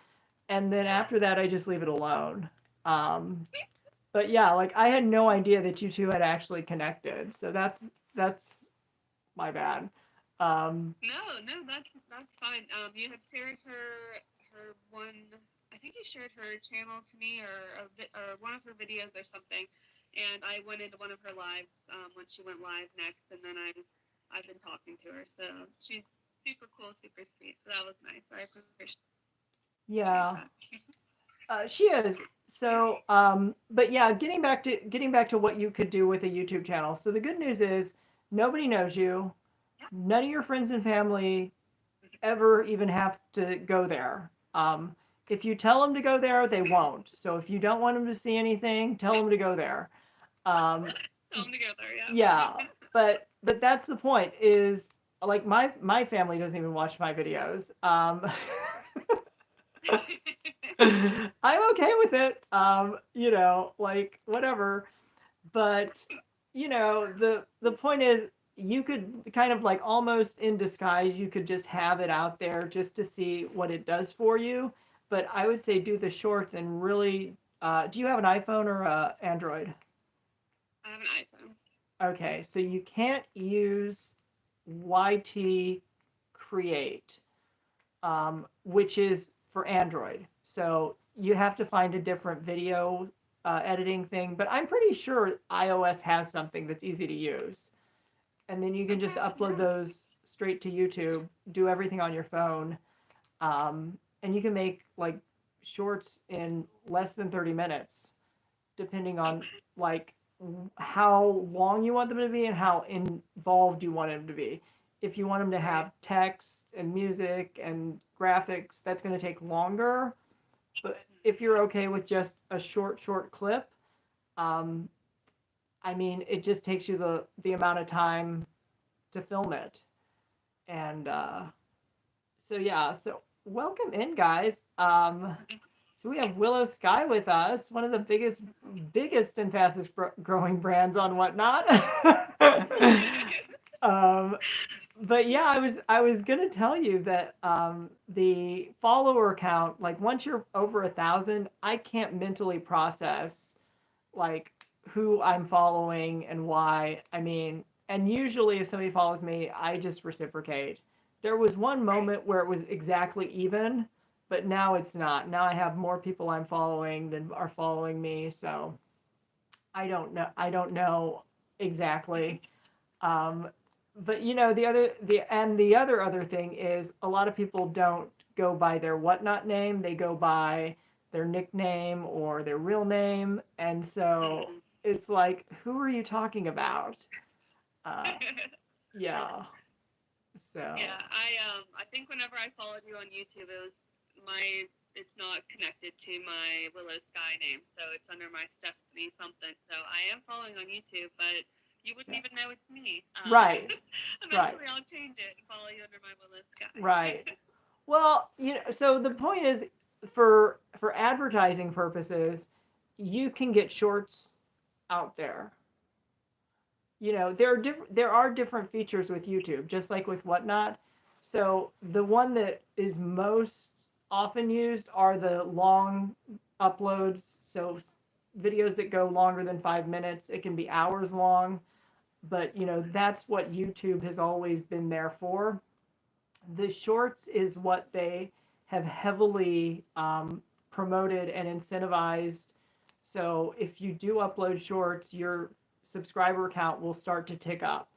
and then after that I just leave it alone. But yeah, like I had no idea that you two had actually connected, so that's my bad. No, that's fine. You had shared her one. I think you shared her channel to me, or one of her videos or something, and I went into one of her lives when she went live next, and then I've been talking to her, so she's super cool, super sweet. So that was nice. I appreciate. Yeah, she is. So, but yeah, getting back to what you could do with a YouTube channel. So the good news is nobody knows you. None of your friends and family ever even have to go there. If you tell them to go there, they won't. So if you don't want them to see anything, tell them to go there. Tell them to go there, yeah. Yeah, but that's the point. Is like my family doesn't even watch my videos. I'm okay with it. Like whatever. But the point is, you could kind of like almost in disguise, you could just have it out there just to see what it does for you. But I would say do the shorts and really. Do you have an iPhone or a Android? I have an iPhone. Okay, so you can't use YT Create, which is for Android. So you have to find a different video editing thing. But I'm pretty sure iOS has something that's easy to use. And then you can just upload those straight to YouTube, do everything on your phone. And you can make like shorts in less than 30 minutes, depending on like how long you want them to be and how involved you want them to be. If you want them to have text and music and graphics, that's going to take longer. But if you're okay with just a short clip, I mean, it just takes you the amount of time to film it. And so yeah, so welcome in, guys. So we have Willow Sky with us, one of the biggest and fastest growing brands on Whatnot. But but yeah, I was gonna tell you that the follower count, like once you're over 1,000, I can't mentally process like who I'm following and why. I mean, and usually if somebody follows me, I just reciprocate. There was one Right. moment where it was exactly even, but now it's not. Now I have more people I'm following than are following me, so I don't know. I don't know exactly. Um, but the other thing is a lot of people don't go by their whatnot name. They go by their nickname or their real name, and so Mhm. it's like, who are you talking about? Uh, yeah. So Yeah, I think whenever I followed you on YouTube, it was my it's not connected to my Willow Sky name, so it's under my Stephanie something. So I am following on YouTube, but you wouldn't yeah. even know it's me. Right. Right. Eventually, I'll change it and follow you under my Willow Sky. Right. Well, so the point is, for advertising purposes, you can get shorts out there. There are different features with YouTube, just like with Whatnot. So the one that is most often used are the long uploads. So videos that go longer than 5 minutes. It can be hours long, but that's what YouTube has always been there for. The shorts is what they have heavily promoted and incentivized. So if you do upload shorts, your subscriber count will start to tick up.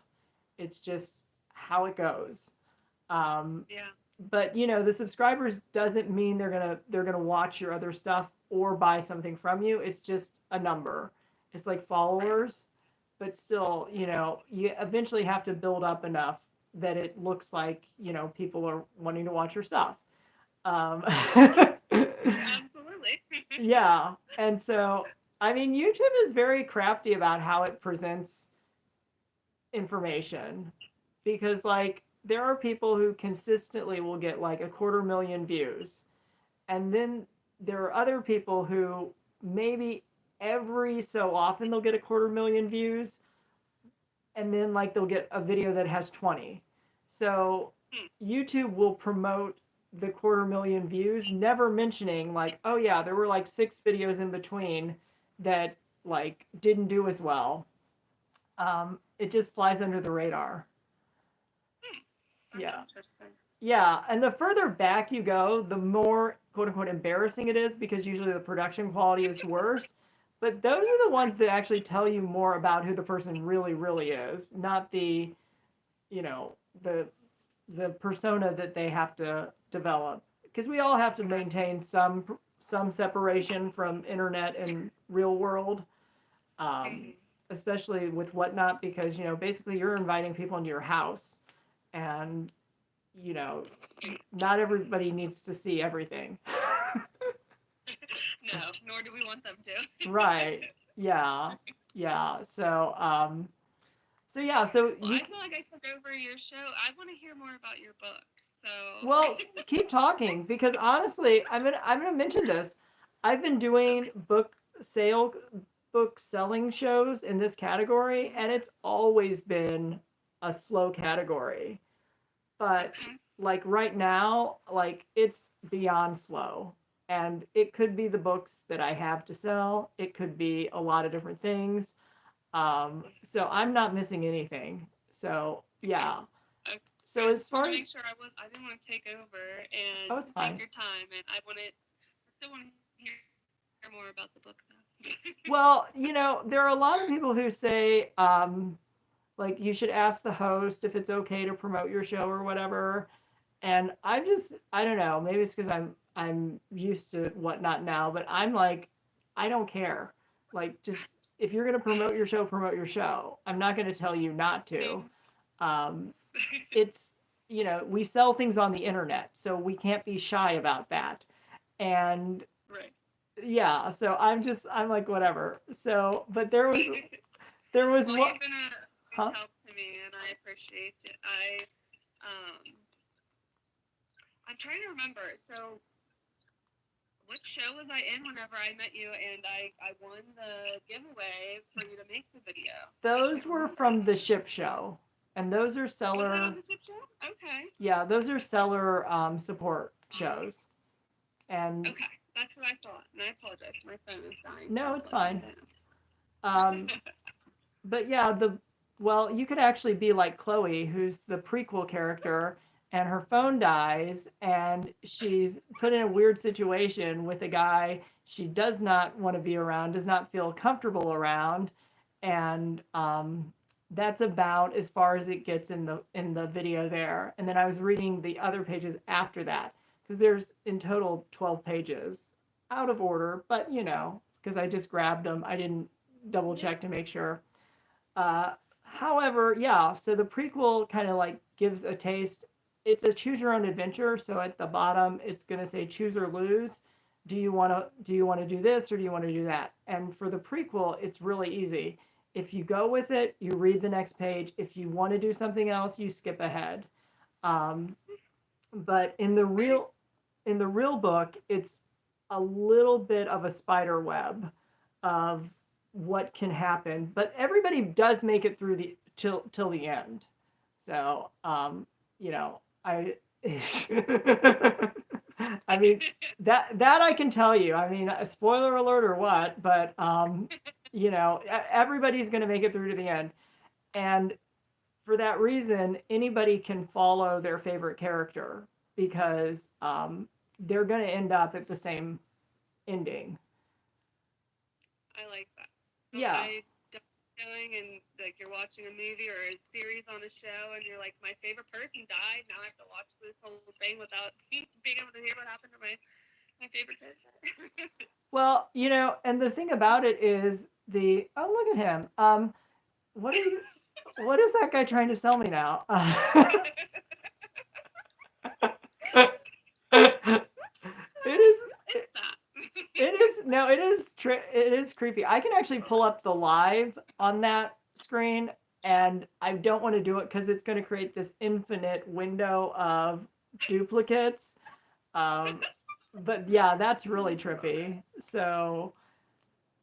It's just how it goes. Um, Yeah. but the subscribers doesn't mean they're gonna watch your other stuff or buy something from you. It's just a number. It's like Right. followers, but still, you eventually have to build up enough that it looks like people are wanting to watch your stuff. Um, Absolutely. yeah, and so I mean, YouTube is very crafty about how it presents information because like there are people who consistently will get like 250,000 views, and then there are other people who maybe every so often they'll get 250,000 views, and then like they'll get a video that has 20. So Hmm. YouTube will promote the 250,000 views, never mentioning like, oh yeah, there were like 6 videos in between that like didn't do as well. It just flies under the radar. Hmm. That's Yeah. interesting. Yeah, and the further back you go, the more quote unquote embarrassing it is because usually the production quality is worse. But those are the ones Right. that actually tell you more about who the person really, really is, not you know, the the persona that they have to develop. Because we all have to Right. maintain some separation from internet and real world, um, Mhm. especially with Whatnot, because basically you're inviting people into your house, and you know, not everybody needs to see everything. No, nor do we want them to. Right. Yeah. Yeah. So yeah, so Well, you I feel like I took over your show. I want to hear more about your book. So, well, keep talking because honestly, I'm gonna mention this. I've been doing okay. sale book selling shows in this category, Mhm. and it's always been a slow category. But Okay. like right now, like it's beyond slow. And it could be the books that I have to sell. It could be a lot of different things. So I'm not missing anything. So yeah. Okay. So I as just want far to as make sure I didn't want to take over and oh, it's take fine. your time, and I still want to hear more about the book though. Well, there are a lot of people who say, like you should ask the host if it's okay to promote your show or whatever. And I don't know, maybe it's because I'm used to Whatnot now, but I'm like, I don't care. Like, just if you're gonna promote your show. I'm not gonna tell you not to. Same. Um, it's we sell things on the internet, so we can't be shy about that. And Right. yeah, so I'm like whatever. So, but there was Well, what, you've been a huge huh? help to me, and I appreciate it. Um, I'm trying to remember. So, what show was I in whenever I met you, and I won the giveaway for you to make the video? I Those can't were remember from now. the ship show. and those are Was that on seller. the zip show? Okay. Yeah, those are seller support shows. And Okay, that's what I thought. And I apologize. My phone is dying, so no, I'm it's plugging fine. it in. But yeah, well, you could actually be like Chloe, who's the prequel character, and her phone dies, and she's put in a weird situation with a guy she does not want to be around, does not feel comfortable around, and that's about as far as it gets in the video there. And then I was reading the other pages after that because there's in total 12 pages, out of order, but because I just grabbed them, I didn't double check to make sure. However, yeah, so the prequel kind of like gives a taste. It's a choose your own adventure. So at the bottom, it's going to say choose or lose. Do you want to do this or do you want to do that? And for the prequel, it's really easy. If you go with it, you read the next page. If you want to do something else, you skip ahead. Um, but in the real book, it's a little bit of a spider web of what can happen, but everybody does make it through the till the end. So, I I mean that I can tell you. I mean, a spoiler alert or what, but everybody's going to make it through to the end. And for that reason, anybody can follow their favorite character because they're going to end up at the same ending. I like that. So Yeah. going and like you're watching a movie or a series on a show and you're like, my favorite person died. Now I have to watch this whole thing without being able to hear what happened to my favorite character. Well, and the thing about it is oh, look at him. What is that guy trying to sell me now? It is. It's that. It is no. It is creepy. I can actually pull up the live on that screen, and I don't want to do it because it's going to create this infinite window of duplicates. But yeah, that's really trippy. So,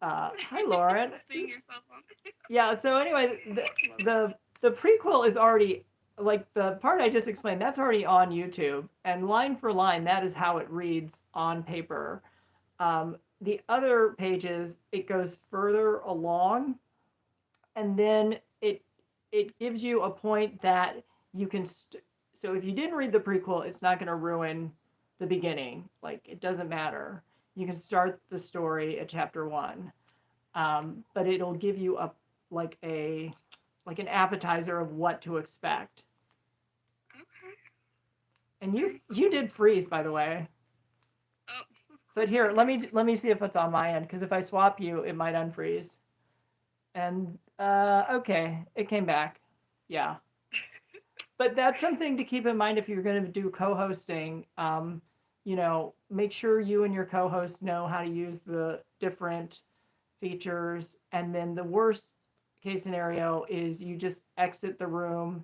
hi, Lauren. Seeing yourself on. Yeah. So anyway, the prequel is already like the part I just explained. That's already on YouTube, and line for line, that is how it reads on paper. The other pages, it goes further along, and then it gives you a point that you can. So if you didn't read the prequel, it's not going to ruin the beginning. Like it doesn't matter. You can start the story at chapter 1, but it'll give you like an appetizer of what to expect. Okay. And you did freeze, by the way. Oh. But here, let me see if it's on my end, because if I swap you, it might unfreeze. And okay, it came back. Yeah. But that's something to keep in mind if you're going to do co-hosting. Make sure you and your co-host know how to use the different features. And then the worst case scenario is you just exit the room,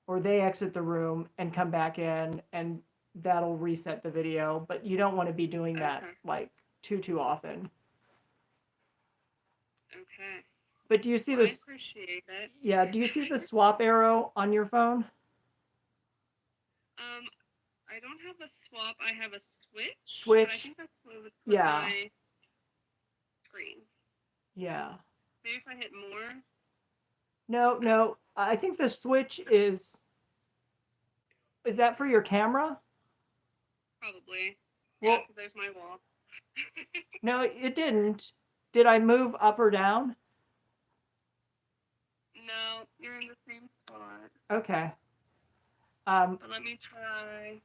or they exit the room and come back in, and that'll reset the video. But you don't want to be doing that like too often. Okay. But do you see this? I appreciate it. Yeah. Do you see the swap arrow on your phone? I don't have a swap. I have a switch. Switch. But I think that's what would Yeah. my screen. Yeah. Maybe if I hit more. No. I think the switch is. Is that for your camera? Probably. Well, yeah, because there's my wall. No, it didn't. Did I move up or down? No, you're in the same spot. Okay. But let me try.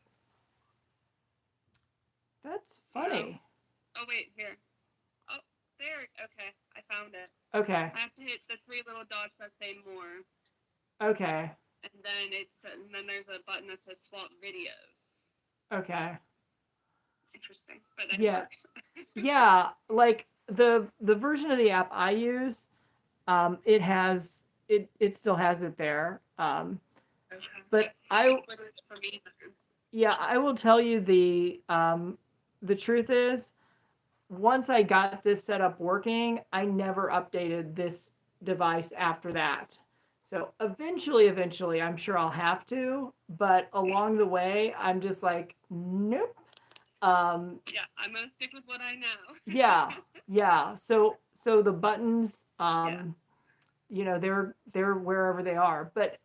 That's funny. Oh, wait, here. Oh, there. Okay, I found it. Okay. I have to hit the 3 little dots that say more. Okay. And then there's a button that says swap videos. Okay. Interesting, but that worked. Yeah. Yeah, like the version of the app I use, it still has it there. Okay. But for me. Yeah, I will tell you the truth is, once I got this setup working, I never updated this device after that. So eventually, I'm sure I'll have to, but along the way, I'm just like, nope. Yeah, I'm gonna stick with what I know. Yeah, yeah. So the buttons, Yeah. they're wherever they are. But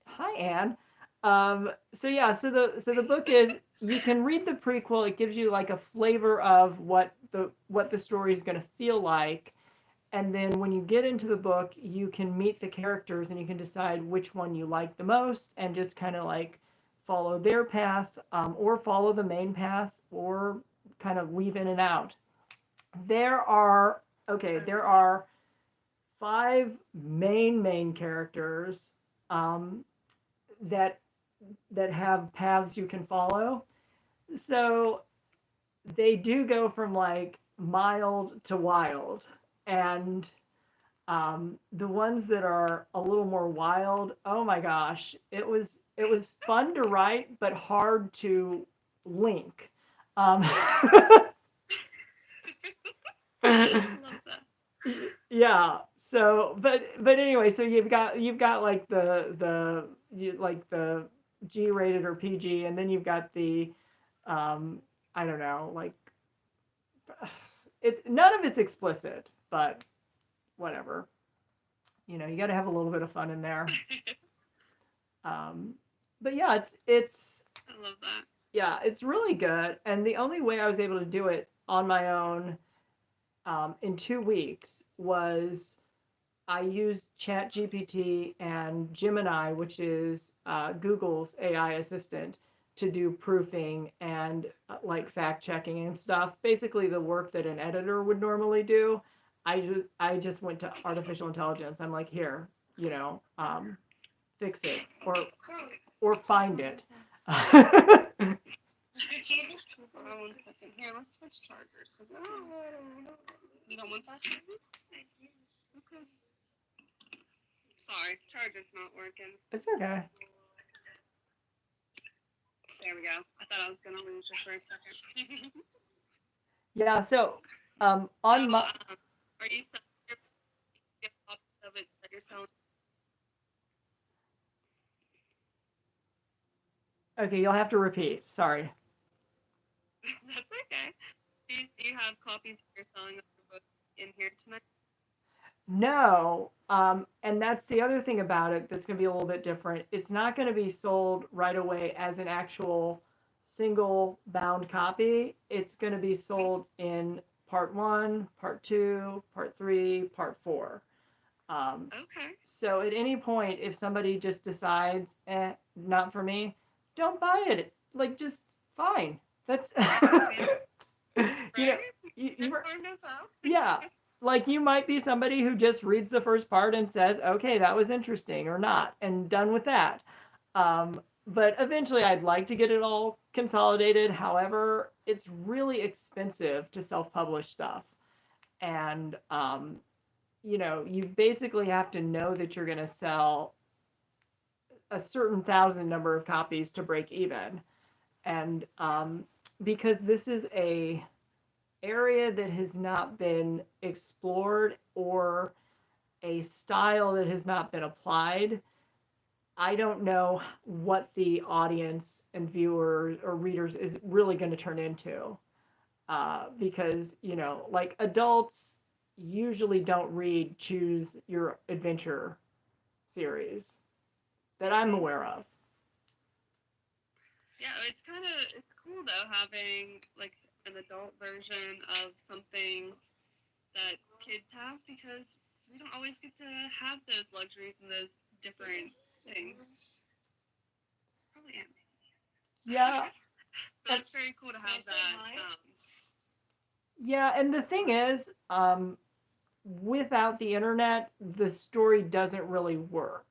hi, Anne. So yeah, so the book is, you can read the prequel. It gives you like a flavor of what the story is going to feel like, and then when you get into the book, you can meet the characters and you can decide which one you like the most, and just kind of like follow their path, or follow the main path, or kind of weave in and out. There are okay. There are five main characters, um, that have paths you can follow. So they do go from like mild to wild, and the ones that are a little more wild, oh my gosh, it was fun to write, but hard to link. Um, I love that. yeah. So, but anyway, so you've got like like the G-rated or PG, and then you've got the, um, I don't know, like, it's none of it's explicit, but whatever. You got to have a little bit of fun in there. Um, but yeah, it's I love that. yeah, it's really good. And the only way I was able to do it on my own, in 2 weeks, was I used ChatGPT and Gemini, which is Google's AI assistant, to do proofing and like fact checking and stuff. Basically, the work that an editor would normally do. I just went to artificial intelligence. I'm like, here, fix it, or find it. Hold on 1 second. Here, let's switch chargers. You don't want that? Okay. Sorry, charger's not working. It's okay. There we go. I thought I was gonna lose you for a second. Yeah. So, So, on my are you selling your copies of it that you're selling? okay, you'll have to repeat. Sorry. That's okay. Do you have copies that you're selling of the book in here tonight? No, and that's the other thing about it that's going to be a little bit different. It's not going to be sold right away as an actual single bound copy. It's going to be sold in part one, part two, part three, part four. Okay. So at any point, if somebody just decides, not for me, don't buy it. Like, just fine. That's you know, Right? you, No you harm, no foul. yeah, like you might be somebody who just reads the first part and says, okay, that was interesting, or not, and done with that. But eventually I'd like to get it all consolidated. However, it's really expensive to self-publish stuff. And, you basically have to know that you're going to sell a certain thousand number of copies to break even. And because this is a area that has not been explored, or a style that has not been applied, I don't know what the audience and viewers or readers is really going to turn into. Because, like, adults usually don't read Choose Your Adventure series that I'm aware of. Yeah, it's cool though having like an adult version of something that kids have, because we don't always get to have those luxuries and those different things. Probably am. Yeah. But it's very cool to have that. Yeah, and the thing is, without the internet, the story doesn't really work,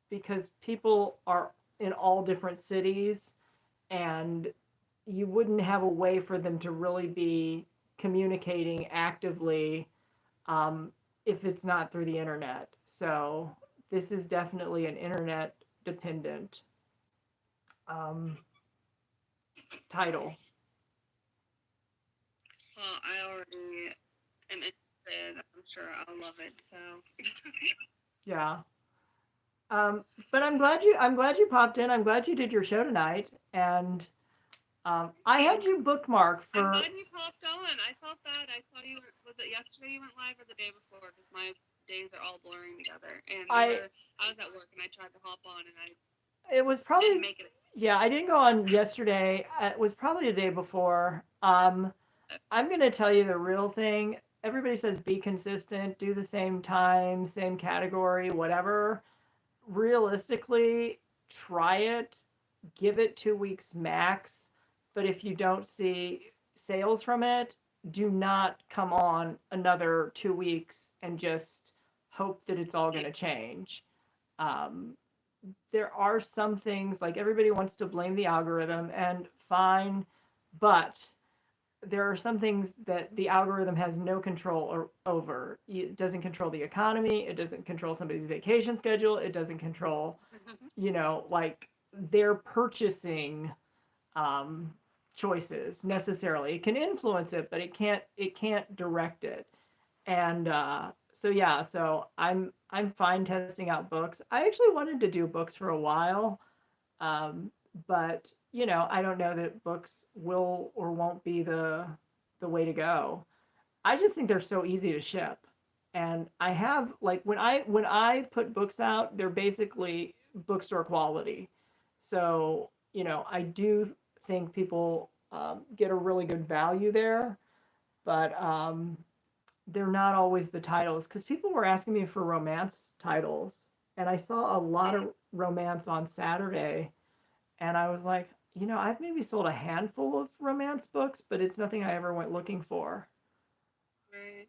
because people are in all different cities, and you wouldn't have a way for them to really be communicating actively, um, if it's not through the internet. So this is definitely an internet dependent, um, title. Well, I already am interested. I'm sure I'll love it. So. Yeah. But I'm glad you popped in. I'm glad you did your show tonight, and I had Thanks. you bookmarked I'm for. glad you popped on. I felt bad. I saw you. Was it yesterday you went live or the day before? Because my days are all blurring together. And I I was at work and I tried to hop on and I It was didn't probably, make it. yeah, I didn't go on yesterday. It was probably the day before. I'm gonna tell you the real thing. Everybody says be consistent, do the same time, same category, whatever. Realistically, try it, give it 2 weeks max. But if you don't see sales from it, do not come on another 2 weeks and just hope that it's all going to change. Um, there are some things like everybody wants to blame the algorithm, and fine, but there are some things that the algorithm has no control over. It doesn't control the economy. It doesn't control somebody's vacation schedule. It doesn't control, like their purchasing um, choices necessarily. It can influence it, but it can't direct it. And so yeah, so I'm fine testing out books. I actually wanted to do books for a while, um, but I don't know that books will or won't be the way to go. I just think they're so easy to ship. And I have like when I put books out, they're basically bookstore quality. So, I do think people get a really good value there, but they're not always the titles because people were asking me for romance titles, and I saw a lot of romance on Saturday, and I was like, I've maybe sold a handful of romance books, but it's nothing I ever went looking for. Right.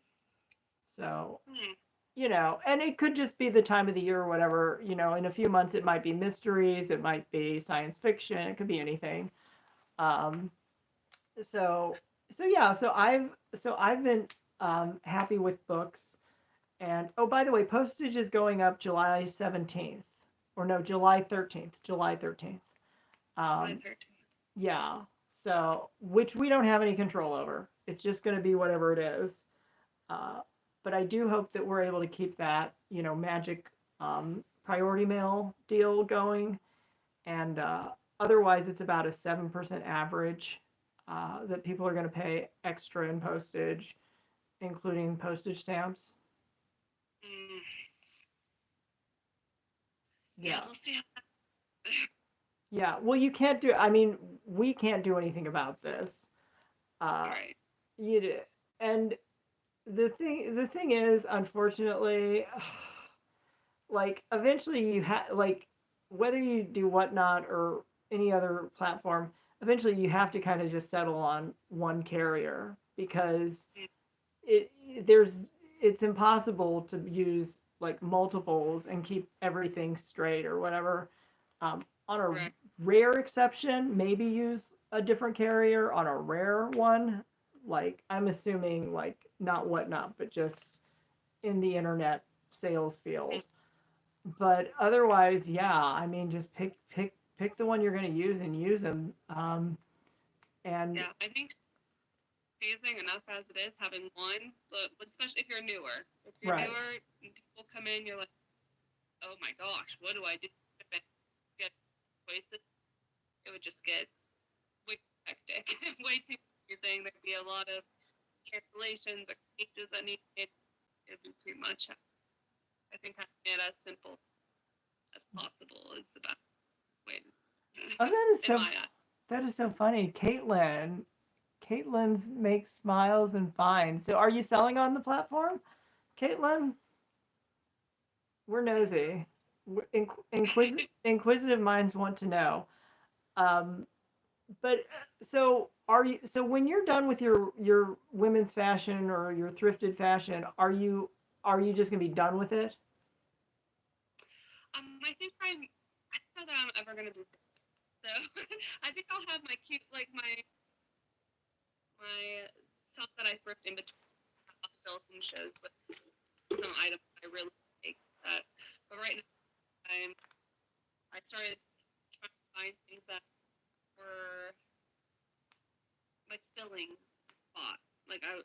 So, Hmm. and it could just be the time of the year or whatever. In a few months, it might be mysteries, it might be science fiction, it could be anything. Um, so, so yeah, so I've been happy with books. And oh, by the way, postage is going up July 17th, or no, July 13th. July 13th. July Um, 13th. yeah. So, which we don't have any control over. It's just going to be whatever it is. Uh, but I do hope that we're able to keep that, magic priority mail deal going. And otherwise, it's about a 7% average that people are going to pay extra in postage, including postage stamps. Mm. Yeah, Yeah. we'll see. Yeah. Well, we can't do anything about this. Uh, Right. you and the thing is, unfortunately, like eventually you have like whether you do Whatnot or any other platform, eventually you have to kind of just settle on one carrier because Mm. it there's it's impossible to use like multiples and keep everything straight or whatever. On a Correct. rare exception, maybe use a different carrier. On a rare one, like I'm assuming like not Whatnot, but just in the internet sales field. But otherwise, yeah, I mean, just pick the one you're going to use and use them. And Yeah, I think confusing enough as it is having one, but especially if you're newer. If you're right, newer and people come in, you're like, oh my gosh, what do I do? If I get wasted, it would just get way too hectic, way too confusing. There'd be a lot of cancellations or pages that need to be. It'd be too much. I think having it as simple as possible is the best way. oh, that is In so my eyes. that is so funny. Caitlin's make smiles and fine. So, are you selling on the platform, Caitlin? We're nosy. Inquisitive minds want to know. Um, but so are you? So when you're done with your women's fashion or your thrifted fashion, are you just gonna be done with it? I don't know that I'm ever gonna do this. So I think I'll have my cute, like my stuff that I thrift in between. I'll fill some shows with some items I really like. That, but right now I started trying to find things that were like filling spot. Like I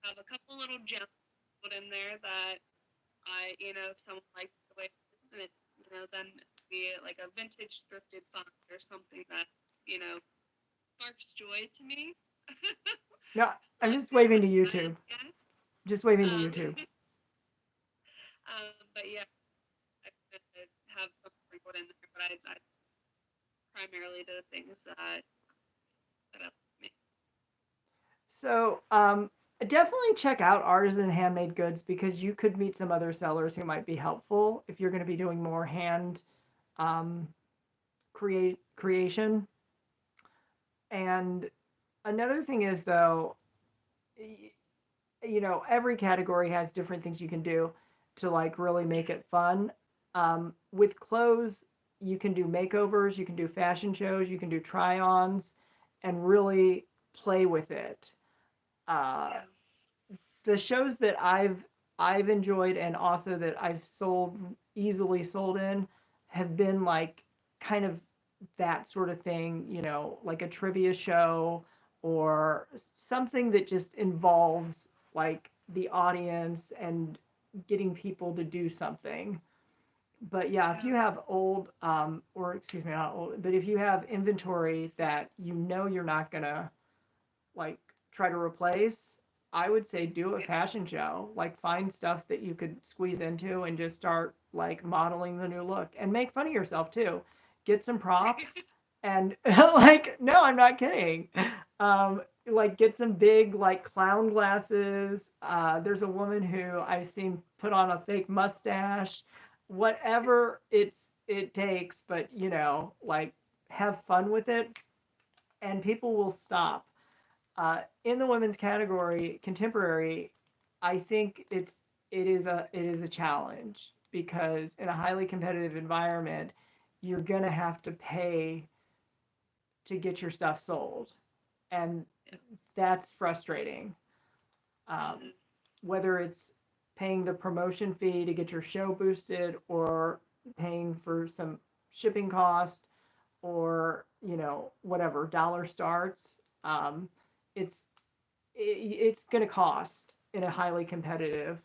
have a couple little gems put in there that if someone likes the way it is and it's like a vintage thrifted find or something that, sparks joy to me. No, I'm Like just waving to I YouTube. guess. Just waving to Um, YouTube. but yeah, I could have some sprinkled in there, but I primarily the things that I make. So, definitely check out artisan handmade goods because you could meet some other sellers who might be helpful if you're going to be doing more hand um, creation. And another thing is though, every category has different things you can do to like really make it fun. With clothes, you can do makeovers, you can do fashion shows, you can do try-ons, and really play with it. Uh, Yeah. the shows that I've enjoyed and also that I've easily sold in have been like kind of that sort of thing, like a trivia show or something that just involves like the audience and getting people to do something. But yeah, if you Yeah. have old, or excuse me, not old, but if you have inventory that you're not gonna like try to replace, I would say do a Yeah. fashion show. Like find stuff that you could squeeze into and just start like modeling the new look and make fun of yourself too. Get some props and like no, I'm not kidding. Like get some big like clown glasses. There's a woman who I've seen put on a fake mustache. Whatever it takes, but like have fun with it, and people will stop. In the women's category, contemporary, I think it is a challenge because in a highly competitive environment, you're gonna have to pay to get your stuff sold, and that's frustrating. Um, Mm-hmm. whether it's paying the promotion fee to get your show boosted, or paying for some shipping cost, or whatever dollar starts, it's it's going to cost in a highly competitive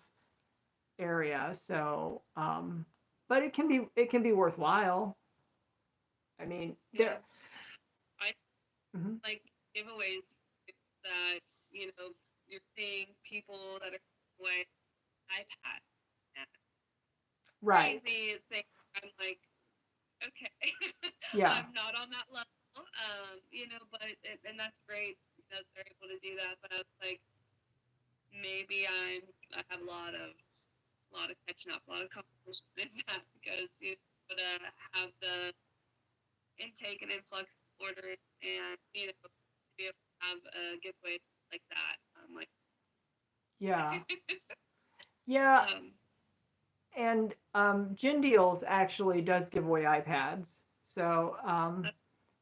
area. So, but it can be worthwhile. I mean, Yeah. there. I Mhm. like giveaways that, you're seeing people that are giving away iPad. And Right. crazy thing. I'm like, okay, Yeah. I'm not on that level. But and that's great that they're able to do that. But I was like, maybe I have a lot of catching up, a lot of competition in that because you would have the intake and influx orders and to be able to have a giveaway like that. I'm like, Yeah. Yeah. um, And Gin Deals actually does give away iPads. So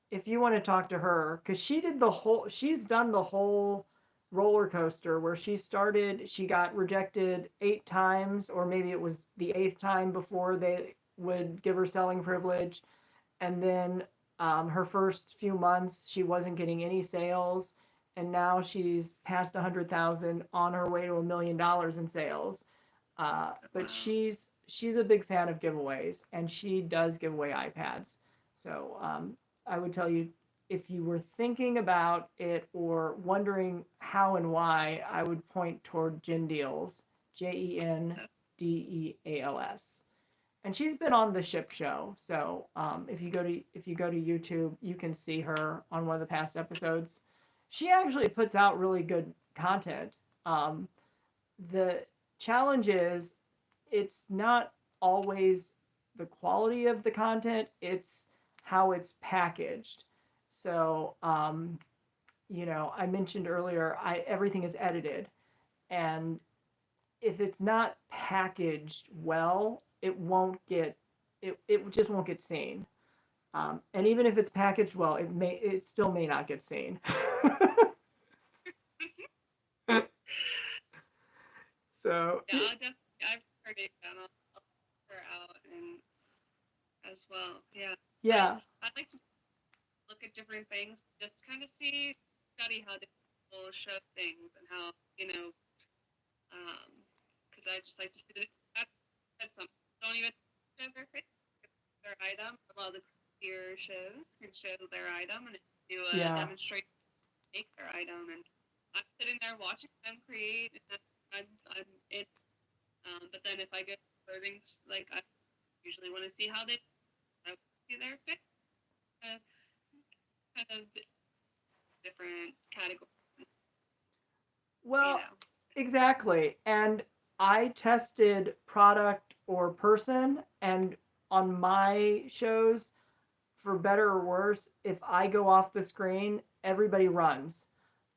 if you want to talk to her, because she's done the whole roller coaster where she got rejected 8 times, or maybe it was the eighth time before they would give her selling privilege. And then her first few months, she wasn't getting any sales. And now she's past 100,000 on her way to $1 million in sales. But wow, she's a big fan of giveaways, and she does give away iPads. So I would tell you, if you were thinking about it or wondering how and why, I would point toward Jen Deals, Jendeals, and she's been on the Ship Show. So if you go to YouTube, you can see her on one of the past episodes. She actually puts out really good content. Um, the challenge is it's not always the quality of the content, it's how it's packaged. So I mentioned earlier, I everything is edited, and if it's not packaged well, it just won't get seen. And even if it's packaged well, it still may not get seen. So yeah, I'll definitely. I've heard it, and I'll check her out and as well. Yeah, I yeah, I like to look at different things, just kind of study how different people show things and how because I just like to see that some don't even show their face. item. A lot of the crazier shows can show their item and do a Yeah. demonstration, make their item, and I'm sitting there watching them create, and I'm in. But then if I go to clothing, like I usually want to see how they see their fit, kind of different categories. Well, You know. exactly. And I tested product or person, and on my shows, for better or worse, if I go off the screen, everybody runs.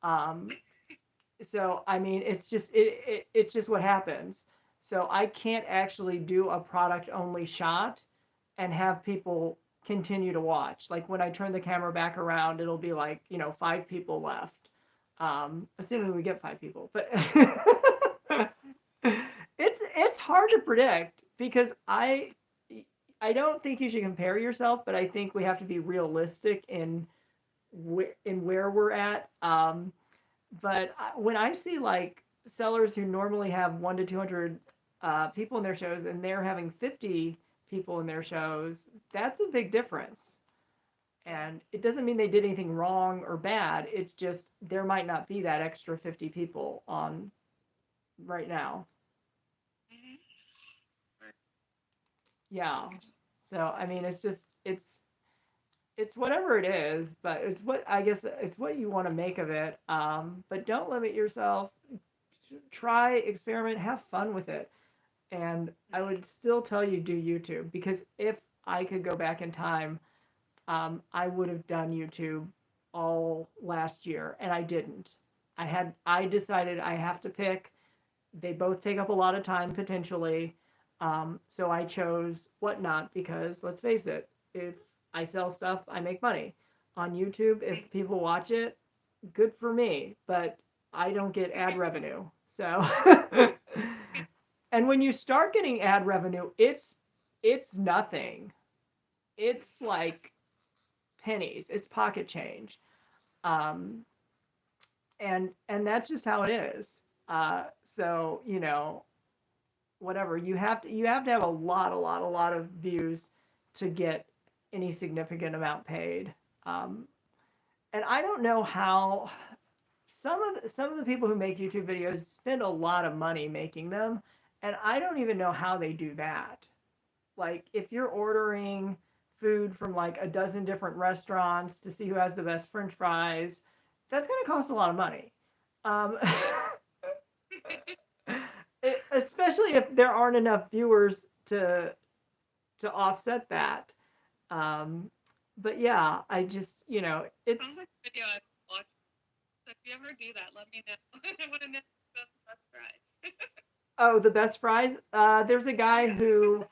Um, so I mean, it's just what happens. So I can't actually do a product only shot and have people continue to watch. Like when I turn the camera back around, it'll be like, 5 people left. Assuming we get 5 people, but it's hard to predict because I don't think you should compare yourself, but I think we have to be realistic in where we're at. But when I see like sellers who normally have 1 to 200 people in their shows and they're having 50 people in their shows, that's a big difference. And it doesn't mean they did anything wrong or bad. It's just there might not be that extra 50 people on right now. Yeah. So I mean, it's whatever it is, but it's what I guess it's what you want to make of it. But don't limit yourself. Try, experiment, have fun with it. And I would still tell you do YouTube because if I could go back in time, I would have done YouTube all last year, and I didn't. I decided I have to pick. They both take up a lot of time potentially, so I chose Whatnot because let's face it, if I sell stuff, I make money. On YouTube, if people watch it, good for me, but I don't get ad revenue. So, and when you start getting ad revenue, it's nothing. It's like pennies. It's pocket change. Um, and that's just how it is. So whatever you have to have a lot of views to get any significant amount paid. Um, and I don't know how some of the people who make YouTube videos spend a lot of money making them, and I don't even know how they do that. Like if you're ordering food from like a dozen different restaurants to see who has the best French fries, that's going to cost a lot of money. Um, especially if there aren't enough viewers to offset that. Um, but yeah, I just it's Sounds like a video I've watched. So if you ever do that, let me know. I want to know the best fries. oh the best fries. There's a guy who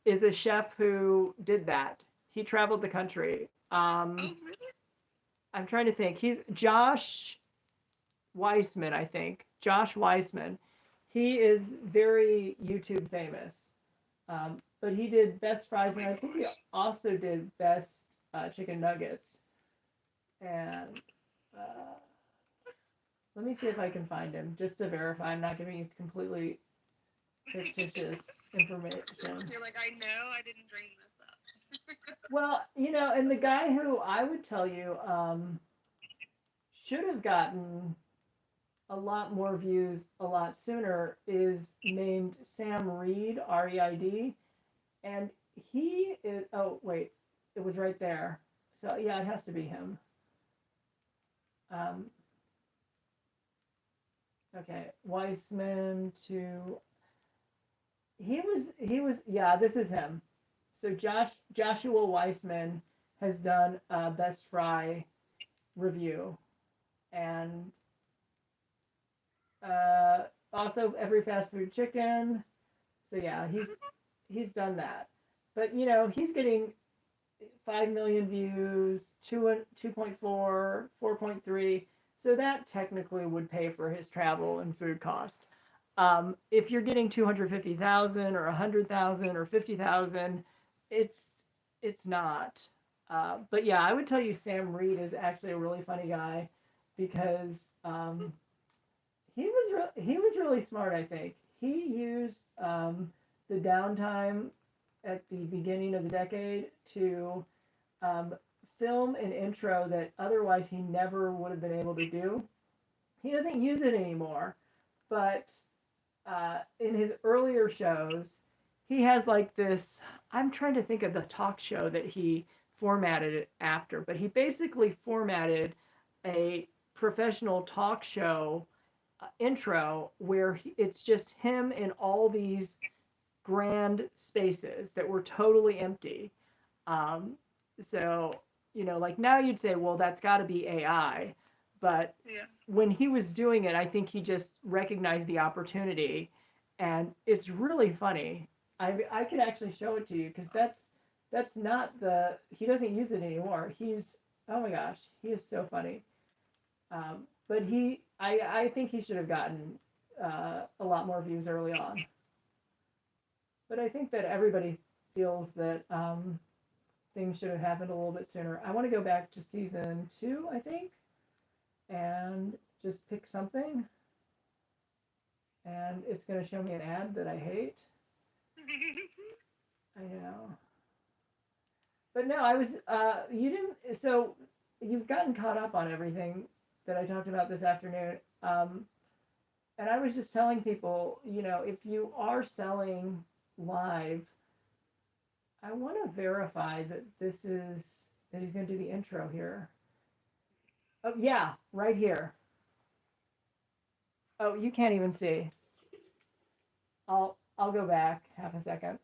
is a chef who did that. He traveled the country. Oh, really? I'm trying to think. He's Josh Weissman, I think. Josh Weissman. He is very YouTube famous. But he did best fries, and I think he also did best chicken nuggets. And uh, let me see if I can find him just to verify I'm not giving you completely fictitious information. You're like, I know I didn't dream this up. Well, and the guy who I would tell you should have gotten a lot more views a lot sooner is named Sam Reed, Reid, and he is. Oh wait, it was right there. So yeah, it has to be him. Um, okay, Weissman to. He was yeah. This is him. So Joshua Weissman has done a best fry review, and also every fast food chicken. So yeah, he's done that. But he's getting 5 million views, 2.4, 4.3. So that technically would pay for his travel and food cost. If you're getting 250,000 or 100,000 or 50,000, it's not. But yeah, I would tell you Sam Reed is actually a really funny guy because he was really smart. I think he used the downtime at the beginning of the decade to um, film an intro that otherwise he never would have been able to do. He doesn't use it anymore, but in his earlier shows, he has like this. I'm trying to think of the talk show that he formatted it after, but he basically formatted a professional talk show intro where it's just him in all these grand spaces that were totally empty. Um, so, like now you'd say, well, that's got to be AI. But Yeah. when he was doing it, I think he just recognized the opportunity. And it's really funny. I could actually show it to you because that's not he doesn't use it anymore. Oh my gosh, he is so funny. But I think he should have gotten a lot more views early on. But I think that everybody feels that things should have happened a little bit sooner. I want to go back to season 2, I think, and just pick something. And it's going to show me an ad that I hate. I know. But no, you didn't, so you've gotten caught up on everything that I talked about this afternoon. And I was just telling people, if you are selling live, I want to verify that that he's going to do the intro here. Oh, yeah, right here. Oh, you can't even see. I'll go back half a second.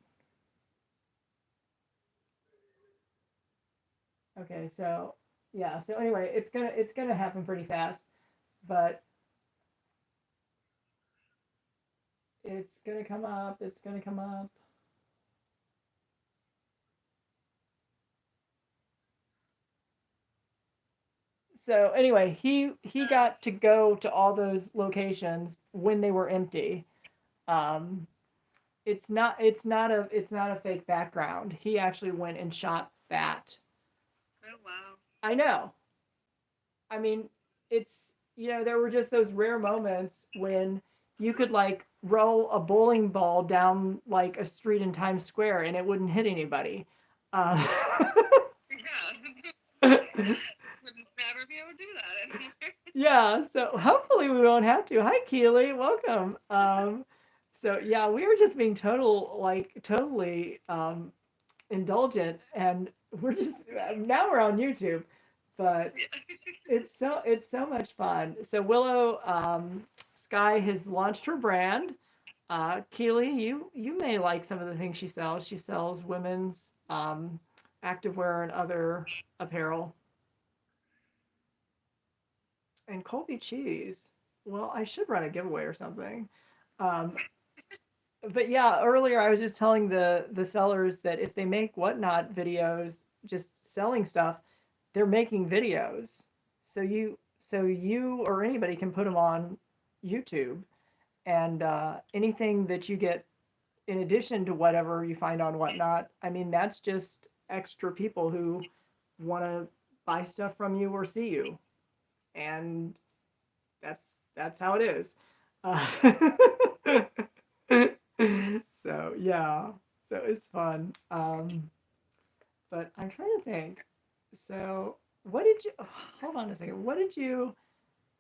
Okay, so yeah, so anyway, it's gonna happen pretty fast, but it's gonna come up. So anyway, he got to go to all those locations when they were empty. Um, it's not a fake background. He actually went and shot that. Oh wow. I know. I mean, there were just those rare moments when you could like roll a bowling ball down like a street in Times Square and it wouldn't hit anybody. Uh, Yeah. Would never be able to do that anymore. yeah, so hopefully we won't have to. Hi, Keely, welcome. So yeah, we were just being totally indulgent, and we're just now we're on YouTube, but it's so much fun. So Willow Sky has launched her brand. Keely, you may like some of the things she sells. She sells women's activewear and other apparel. And Colby cheese. Well, I should run a giveaway or something. Um, but yeah, earlier I was just telling the sellers that if they make whatnot videos, just selling stuff, they're making videos. So you or anybody can put them on YouTube, and anything that you get in addition to whatever you find on whatnot, I mean that's just extra people who want to buy stuff from you or see you, and that's that's how it is. Uh, so yeah, so it's fun. But I'm trying to think. So what did you? Hold on a second. What did you?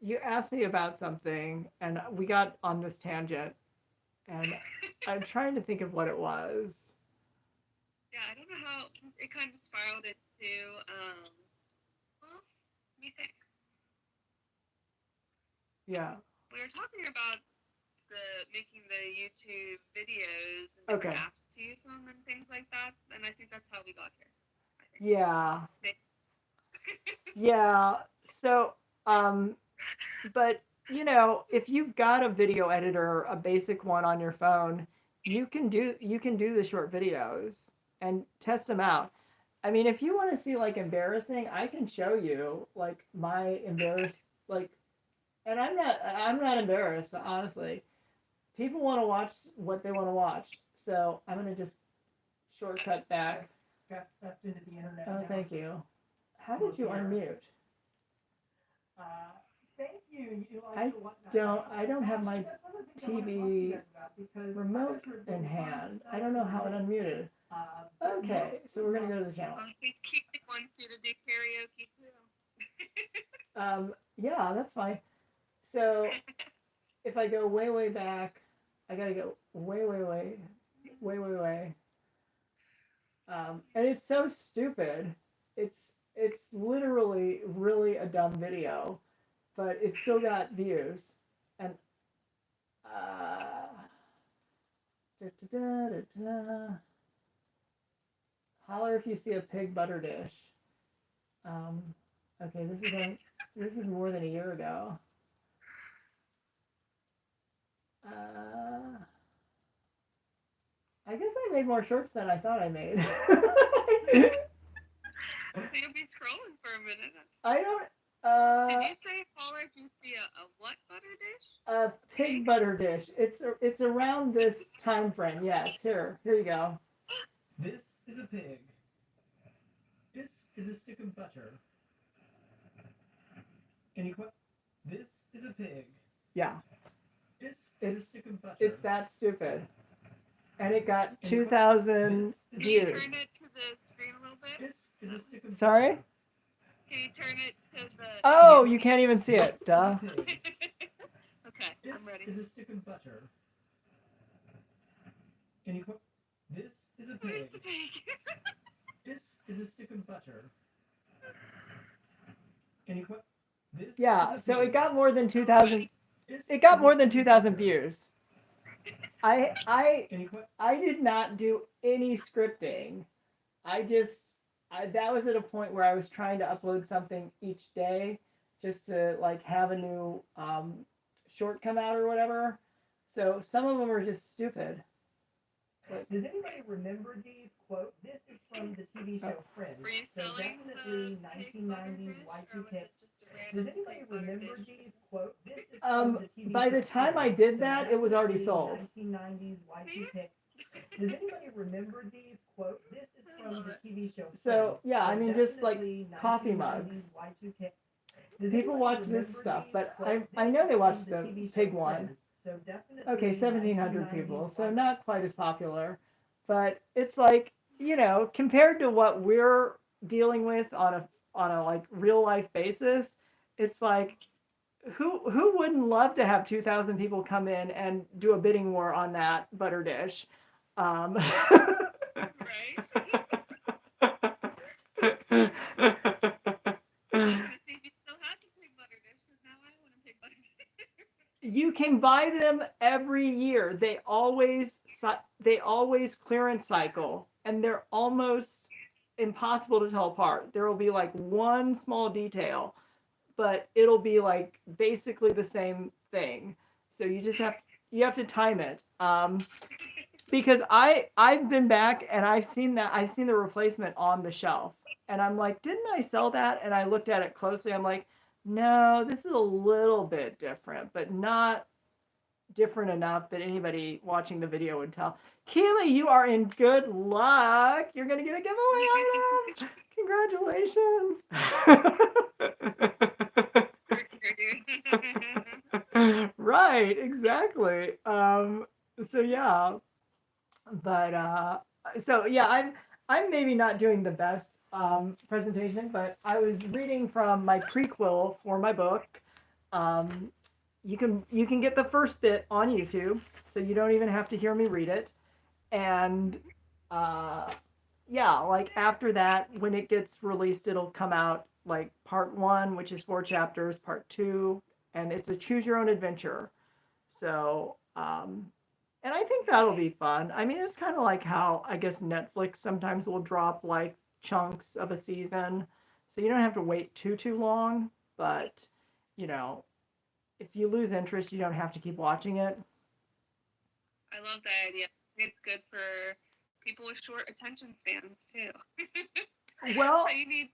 You asked me about something, and we got on this tangent, and I'm trying to think of what it was. Yeah, I don't know how it kind of spiraled into. Well, let me think. Yeah. We were talking about making the YouTube videos and different Okay. apps to use them and things like that, and I think that's how we got here. Yeah. Yeah. So, but if you've got a video editor, a basic one on your phone, you can do the short videos and test them out. I mean, if you want to see like embarrassing, I can show you like my embarrassed like, and I'm not embarrassed, honestly. People want to watch what they want to watch, so I'm gonna just shortcut back. Got sucked into the internet. Oh, now. thank you. How did you unmute? Uh, I don't have my TV remote in hand. I don't know how it unmuted. Okay, so we're gonna go to the channel. Keith wants you to do karaoke too. Yeah, that's fine. So if I go way back, I gotta go way. And it's so stupid. It's literally really a dumb video, but it's still got views. And da, da, da, da. Holler if you see a pig butter dish. Okay, this is more than a year ago. I guess I made more shorts than I thought I made. You'll be scrolling for a minute. I don't. Did you say holler if you see a what butter dish? A pig butter dish. It's around this time frame. Yes. Here you go. This is a pig. This is a stick of butter. This is a pig. Yeah. This is a stick of butter. It's that stupid. And it got 2,000 Can views. you turn it to the screen a little bit? This is a stick of Sorry? butter. Can you turn it to the... Oh, you can't even see it. Duh. Okay, This I'm ready. is a stick of butter. This is a Where's pig. the pig? This is a stick of butter. This Yeah, is a so pig. it got more than 2,000. This It got is more a than stick of 2,000 butter. views. I did not do any scripting. That was at a point where I was trying to upload something each day just to like have a new short come out or whatever. So some of them are just stupid. Does anybody remember these quotes? This is from the TV show Friends. Were you So selling definitely the pig butter 1990s dish, or was Y2K. it just a random Does anybody pig butter remember dish? these quotes? This is from the TV By the show time I Friends. did So that, it was already definitely sold. 1990s Y2K. Does anybody remember these quotes? This is from the TV show Friends. So yeah, I mean just like definitely coffee mugs. 1990s Y2K. People watch this stuff, but I know they watch the pig one. So definitely Okay, 1,700 people, so not quite as popular. But it's like, compared to what we're dealing with on a like real life basis, it's like who wouldn't love to have 2,000 people come in and do a bidding war on that butter dish? Right? See if you still had the pig butter dish, because now I want a pig butter dish. You can buy them every year. They always clearance cycle, and they're almost impossible to tell apart. There will be like one small detail, but it'll be like basically the same thing. So you have to time it. Because I've been back and I've seen the replacement on the shelf, and I'm like, didn't I sell that? And I looked at it closely. I'm like, no, this is a little bit different, but not different enough that anybody watching the video would tell. Keely, you are in good luck. You're going to get a giveaway item. Congratulations. Right, exactly. So yeah. But so yeah, I'm maybe not doing the best presentation, but I was reading from my prequel for my book. You can get the first bit on YouTube, so you don't even have to hear me read it. And yeah, like after that, when it gets released, it'll come out like part 1, which is 4 chapters, part 2, and it's a choose your own adventure. So and I think that'll be fun. I mean, it's kind of like how I guess Netflix sometimes will drop like chunks of a season, so you don't have to wait too long. But if you lose interest, you don't have to keep watching it. I love that idea. It's good for people with short attention spans too. Well, so you need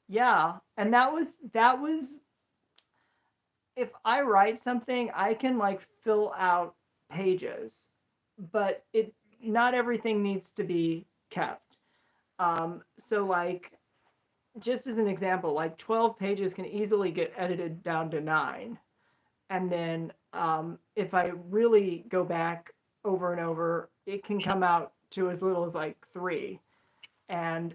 yeah, and that was if I write something, I can like fill out pages, but not everything needs to be kept. So like just as an example, like 12 pages can easily get edited down to 9. And then if I really go back over and over, it can come out to as little as like 3. And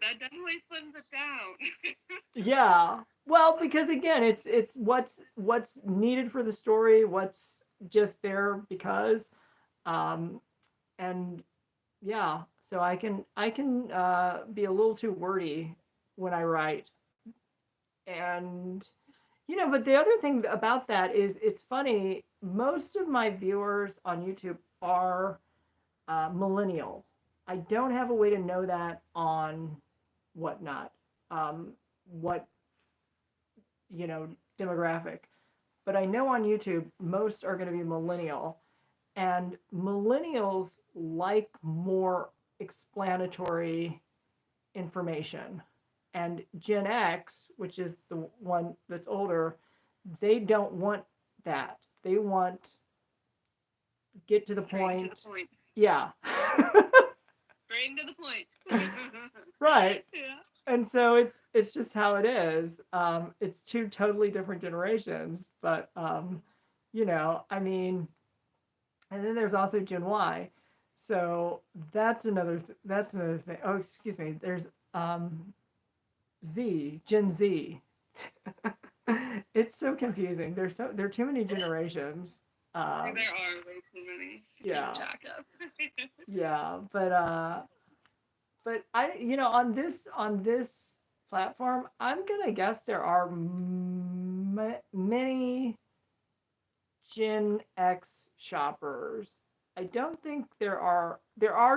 That definitely slims it down. yeah. Well, because again, it's what's needed for the story, what's just there because um and yeah, so I can be a little too wordy when I write. And but the other thing about that is it's funny, most of my viewers on YouTube are millennial. I don't have a way to know that on whatnot. What you know demographic, but I know on YouTube most are going to be millennial, and millennials like more explanatory information. And Gen X, which is the one that's older, they don't want that. They want get to the Straight point. to the point. Yeah. Straight to the point. Right. Yeah. And so it's just how it is. It's two totally different generations, but I mean, and then there's also Gen Y. So that's another thing. Oh, excuse me. There's Gen Z. It's so confusing. There are too many generations. There are way too many. Yeah. Jack up. Yeah, but I on this platform, I'm gonna guess there are many Gen X shoppers. I don't think there are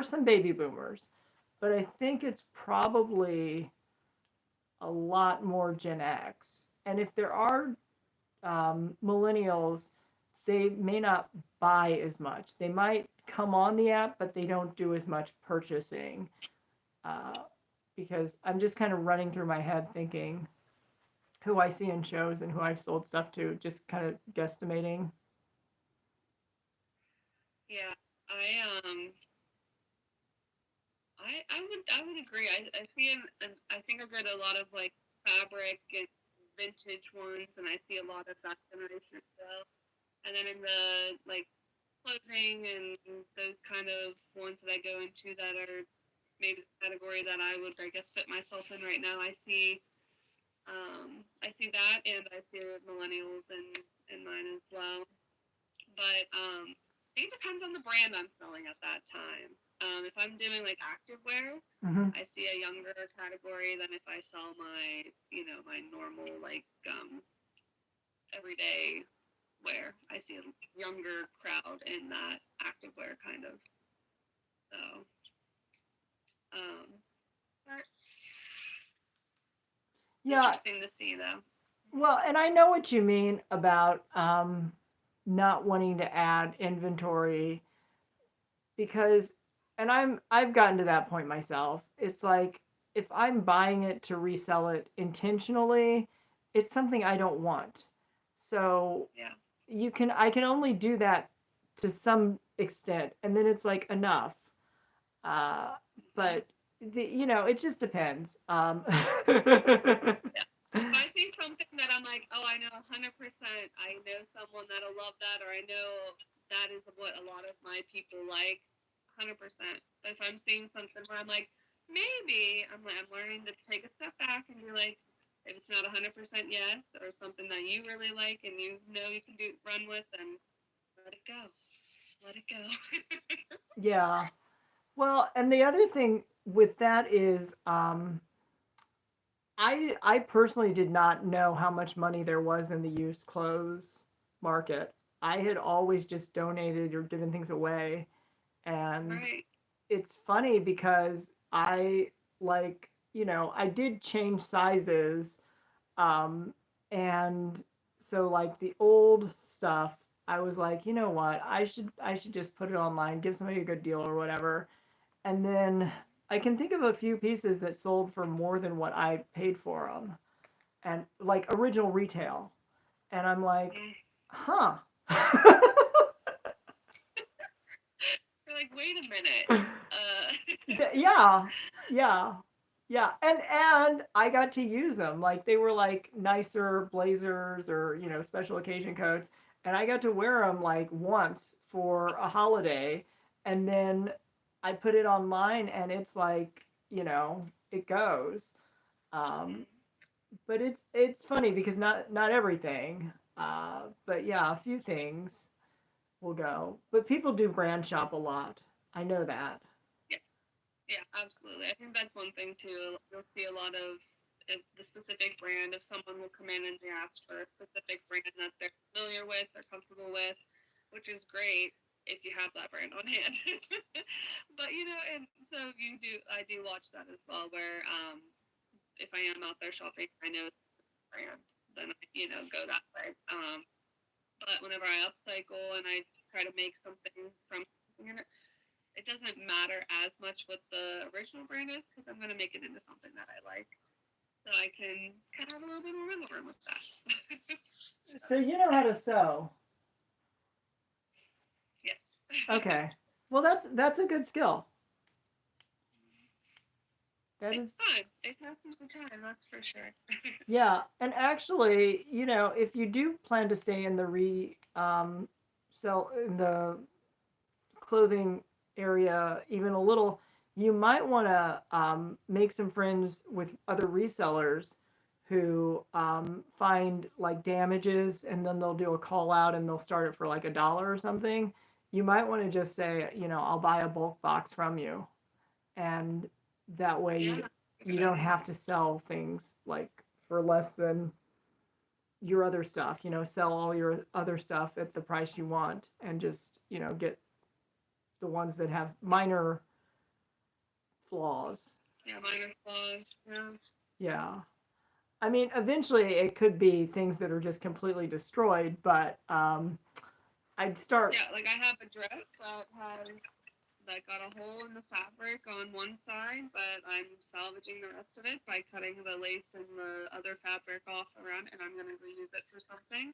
some baby boomers, but I think it's probably a lot more Gen X. And if there are millennials, they may not buy as much. They might come on the app, but they don't do as much purchasing. Uh, because I'm just kind of running through my head thinking who I see in shows and who I've sold stuff to, just kind of guesstimating. Yeah, I would agree. I see and I think I've read a lot of like fabric and vintage ones, and I see a lot of that generation as well. And then in the like clothing and those kind of ones that I go into that are maybe the category that I would, I guess, fit myself in right now. I see that, and I see millennials in mine as well. But I think it depends on the brand I'm selling at that time. If I'm doing like activewear, Mm-hmm. I see a younger category than if I sell my, my normal like everyday wear. I see a younger crowd in that activewear kind of. So, Yeah. Interesting to see though. Well, and I know what you mean about not wanting to add inventory because, and I've gotten to that point myself. It's like if I'm buying it to resell it intentionally, it's something I don't want. So Yeah. I can only do that to some extent, and then it's like enough. But it just depends. Yeah. If I see something that I'm like, oh, I know 100%, I know someone that'll love that, or I know that is what a lot of my people like, 100%. But if I'm seeing something where I'm like, maybe, I'm learning to take a step back and be like, if it's not 100% yes, or something that you really like and you know you can run with, then let it go. Let it go. Yeah. Well, and the other thing with that is, I personally did not know how much money there was in the used clothes market. I had always just donated or given things away, and Right. it's funny because I did change sizes, um, and so like the old stuff, I was like, you know what, I should just put it online, give somebody a good deal or whatever. And then I can think of a few pieces that sold for more than what I paid for them, and like original retail. And I'm like, huh. You're like, wait a minute. Yeah, and I got to use them. Like they were like nicer blazers or special occasion coats, and I got to wear them like once for a holiday, and then I put it online, and it's like it goes. Um, but it's funny because not everything. But yeah, a few things will go. But people do brand shop a lot. I know that. Yeah, absolutely. I think that's one thing too. You'll see a lot of the specific brand. If someone will come in and they ask for a specific brand that they're familiar with, they're comfortable with, which is great if you have that brand on hand. But and so I do watch that as well. Where if I am out there shopping, I know the brand, then I go that way. But whenever I upcycle and I try to make something from something in it, it doesn't matter as much what the original brand is because I'm going to make it into something that I like. So I can kind of have a little bit more wiggle room with that. So you know how to sew. Yes. Okay. Well, that's a good skill. That It's is. fun. It passes the time, that's for sure. Yeah, and actually, if you do plan to stay in the sell in the clothing area even a little, you might want to make some friends with other resellers who find like damages, and then they'll do a call out and they'll start it for like $1 or something. You might want to just say, I'll buy a bulk box from you, and that way Yeah. you don't have to sell things like for less than your other stuff. Sell all your other stuff at the price you want, and just get the ones that have minor flaws. Yeah, minor flaws. Yeah. Yeah. I mean, eventually it could be things that are just completely destroyed, but I'd start. Yeah, like I have a dress that got a hole in the fabric on one side, but I'm salvaging the rest of it by cutting the lace and the other fabric off around, and I'm going to reuse it for something.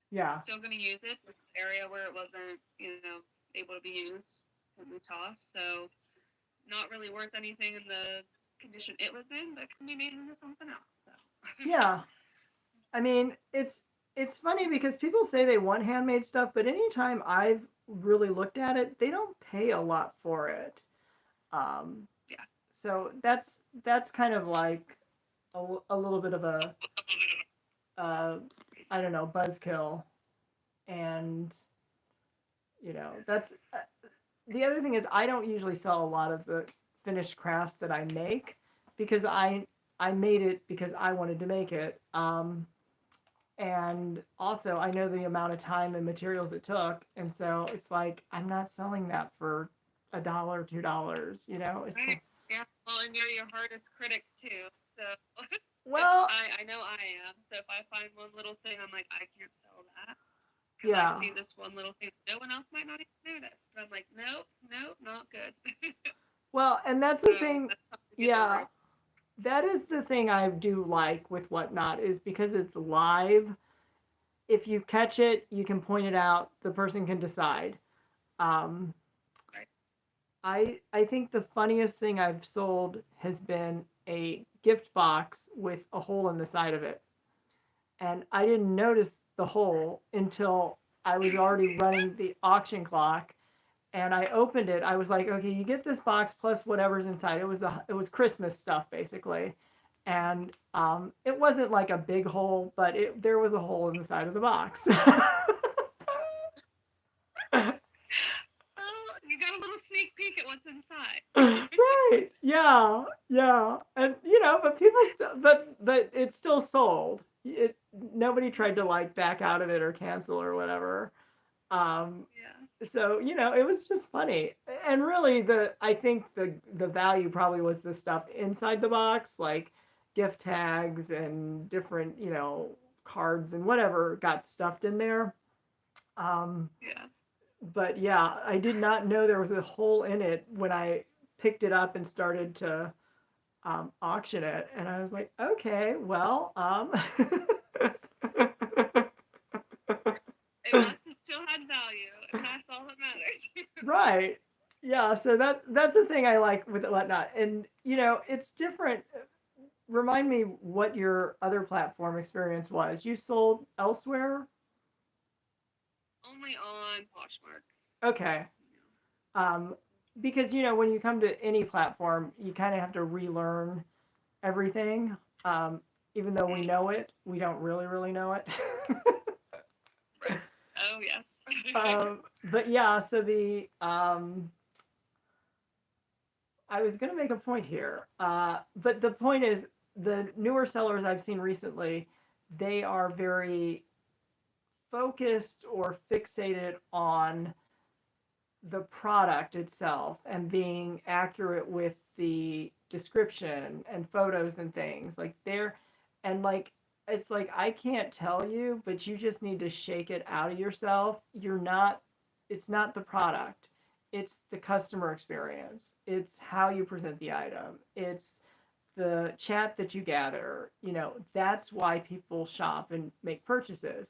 Yeah. Still going to use it in the area where it wasn't, able to be used in the toss. So not really worth anything in the condition it was in, but can be made into something else. So. Yeah. I mean, it's funny because people say they want handmade stuff, but anytime I've really looked at it, they don't pay a lot for it. Yeah. So that's kind of like a little bit of a I don't know, buzzkill, and that's the other thing is I don't usually sell a lot of the finished crafts that I make because I made it because I wanted to make it. And also I know the amount of time and materials it took, and so it's like I'm not selling that for $1, $2. It's right. Yeah. Well, and you're your hardest critic too. So. Well. I know I am. So if I find one little thing, I'm like, I can't sell that. Yeah. I see this one little thing no one else might not even notice. But I'm like, nope, not good. Well, and that's the thing. That's Yeah. That is the thing I do like with Whatnot is because it's live. If you catch it, you can point it out. The person can decide. Um, I think the funniest thing I've sold has been a gift box with a hole in the side of it, and I didn't notice the hole until I was already running the auction clock, and I opened it. I was like, okay, you get this box plus whatever's inside. It was Christmas stuff basically, and it wasn't like a big hole, but there was a hole in the side of the box. Oh, you got a little sneak peek at what's inside. Right? Yeah, yeah, and but people still, but it's still sold. Nobody tried to like back out of it or cancel or whatever. Yeah. So it was just funny, and really I think the value probably was the stuff inside the box, like gift tags and different cards and whatever got stuffed in there. Yeah. But yeah, I did not know there was a hole in it when I picked it up and started to auction it, and I was like, okay, well, It must have still had value, and that's all that matters. Right. Yeah, so that's the thing I like with whatnot, and it's different. Remind me what your other platform experience was. You sold elsewhere? Only on Poshmark. Okay. Um, because when you come to any platform, you kind of have to relearn everything. Um, Even though we know it, we don't really know it. Right. Oh yes. But yeah, so I was going to make a point here, but the point is the newer sellers I've seen recently, they are very focused or fixated on the product itself and being accurate with the description and photos and things like and like it's like I can't tell you, but you just need to shake it out of yourself. It's not the product, it's the customer experience, it's how you present the item, it's the chat that you gather. That's why people shop and make purchases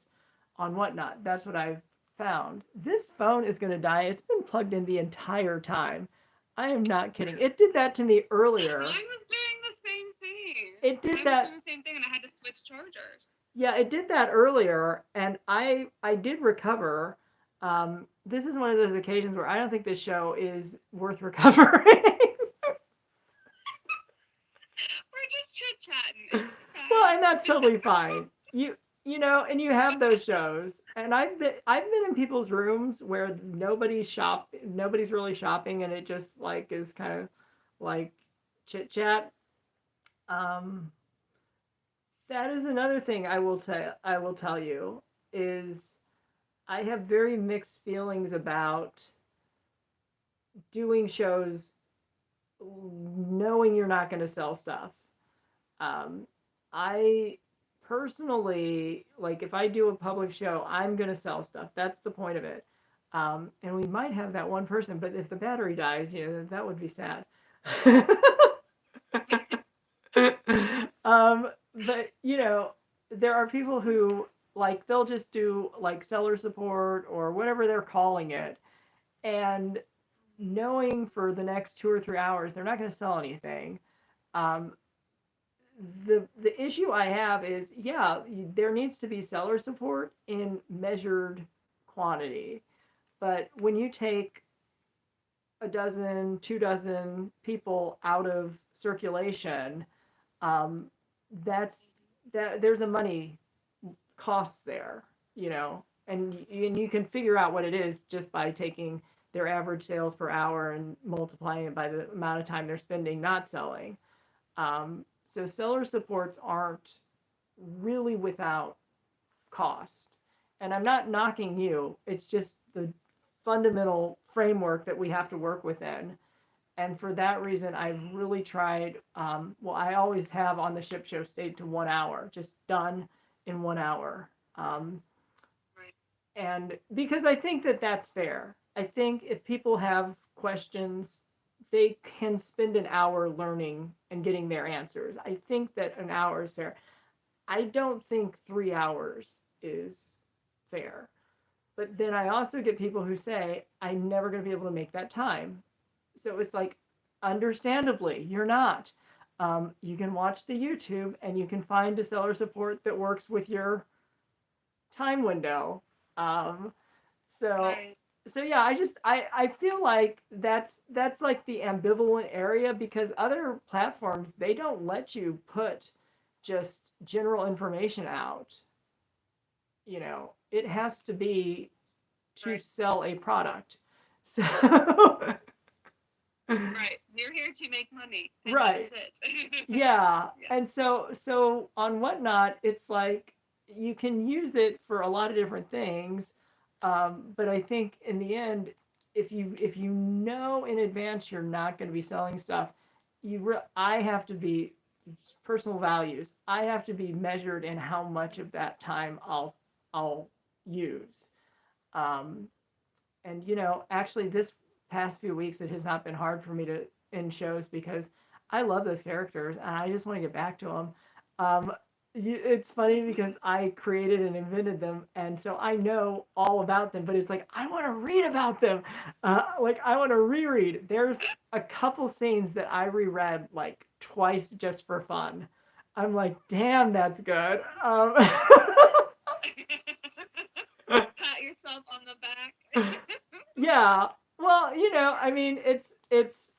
on whatnot. That's what I've found. This phone is going to die. It's been plugged in the entire time. I am not kidding. It did that to me earlier. Mine was doing the same thing. It did Mine that. was doing the same thing, and I had to switch chargers. Yeah, it did that earlier, and I did recover. This is one of those occasions where I don't think this show is worth recovering. We're just chit chatting. Well, and that's totally fine. And you have those shows, and I've been in people's rooms where nobody's really shopping, and it just like is kind of like chit chat. Um, that is another thing I will tell you is I have very mixed feelings about doing shows knowing you're not going to sell stuff. I personally, like, if I do a public show, I'm going to sell stuff. That's the point of it. And we might have that one person, but if the battery dies, that would be sad. But, there are people who, like, they'll just do, like, seller support or whatever they're calling it. And knowing for the next 2 or 3 hours, they're not going to sell anything. Um, the issue I have is, yeah, there needs to be seller support in measured quantity, but when you take a dozen, 2 dozen people out of circulation, um, there's a money cost there, and you can figure out what it is just by taking their average sales per hour and multiplying it by the amount of time they're spending not selling. So seller supports aren't really without cost. And I'm not knocking you. It's just the fundamental framework that we have to work within. And for that reason, I've really tried. I always have on the ship show stayed to 1 hour, just done in 1 hour. Right. And because I think that that's fair. I think if people have questions, they can spend an hour learning and getting their answers. I think that an hour is fair. I don't think 3 hours is fair. But then I also get people who say, I'm never going to be able to make that time. So it's like, understandably, you're not. You can watch the YouTube and you can find a seller support that works with your time window. So Right. so yeah, I feel like that's like the ambivalent area, because other platforms, they don't let you put just general information out. It has to be to Right. sell a product. So Right. You're here to make money. And right. That is it. Yeah. Yeah. And so on Whatnot, it's like you can use it for a lot of different things. But I think in the end, if you know in advance you're not going to be selling stuff, I have to be personal values. I have to be measured in how much of that time I'll use. Um, and actually, this past few weeks, it has not been hard for me to end shows because I love those characters and I just want to get back to them. Um, it's funny because I created and invented them, and so I know all about them. But it's like I want to read about them, like I want to reread. There's a couple scenes that I reread like twice just for fun. I'm like, damn, that's good. Pat yourself on the back. Yeah. Well, I mean, it's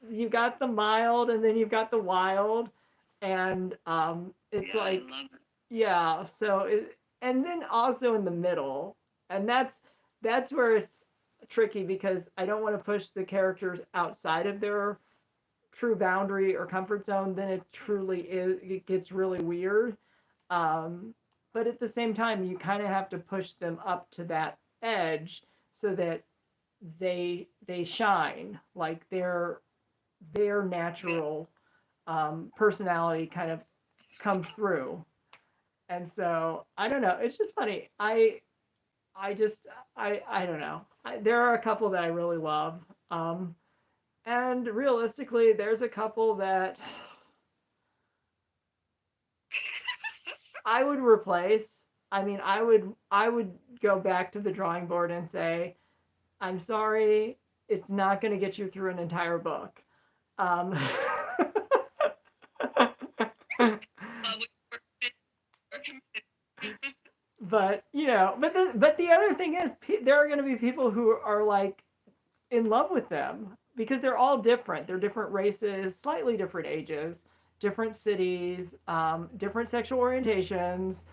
you've got the mild and then you've got the wild, and it's Yeah, I like love it. yeah. So and then also in the middle, and that's where it's tricky because I don't want to push the characters outside of their true boundary or comfort zone. Then it truly is. It gets really weird. Um, but at the same time, you kind of have to push them up to that edge so that they shine, like their natural personality kind of comes through. And so I don't know, it's just funny. I just I don't know. There are a couple that I really love, and realistically there's a couple that I would replace. I mean, I would go back to the drawing board and say, I'm sorry, it's not going to get you through an entire book. Um, We're committed. but but the other thing is, there are going to be people who are like in love with them because they're all different. They're different races, slightly different ages, different cities, different sexual orientations,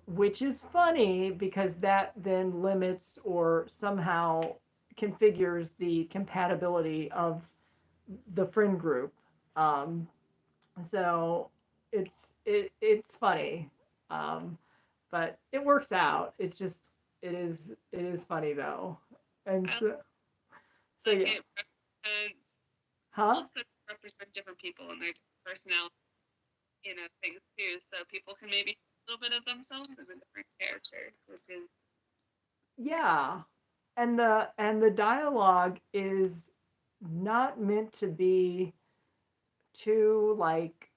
which is funny because that then limits or somehow configures the compatibility of the friend group. Um, so it's funny, um, but it works out. It's just it is funny though, and I so like yeah, it represents huh? also represent different people and their personality, things too. So people can maybe see a little bit of themselves in the different characters, which is Yeah, and the dialogue is not meant to be too like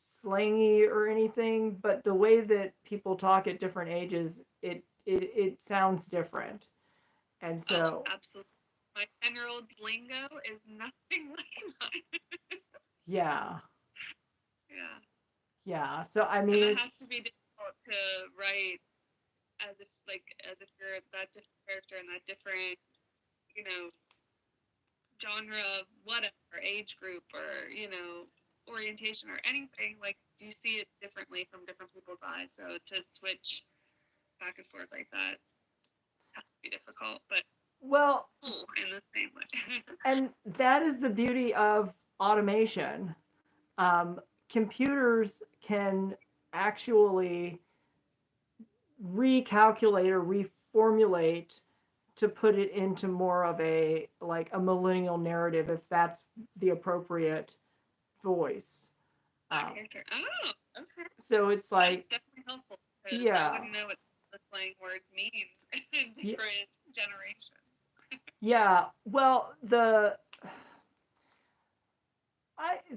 slangy or anything, but the way that people talk at different ages, it sounds different. And so, absolutely. My 10-year-old's lingo is nothing like mine. yeah, Yeah. yeah. So I And mean, that it's has to be difficult to write as if you're that different character and that different, you know, genre, whatever, age group or, orientation or anything, like you see it differently from different people's eyes. So to switch back and forth like that has to be difficult, but well, cool in the same way. and that is the beauty of automation. Um, Computers can actually recalculate or reformulate to put it into more of a like a millennial narrative if that's the appropriate voice. Um, Character. Oh, okay. so it's That's like, definitely helpful because I yeah, wouldn't know what the slang words mean in yeah, different generations. yeah. Well,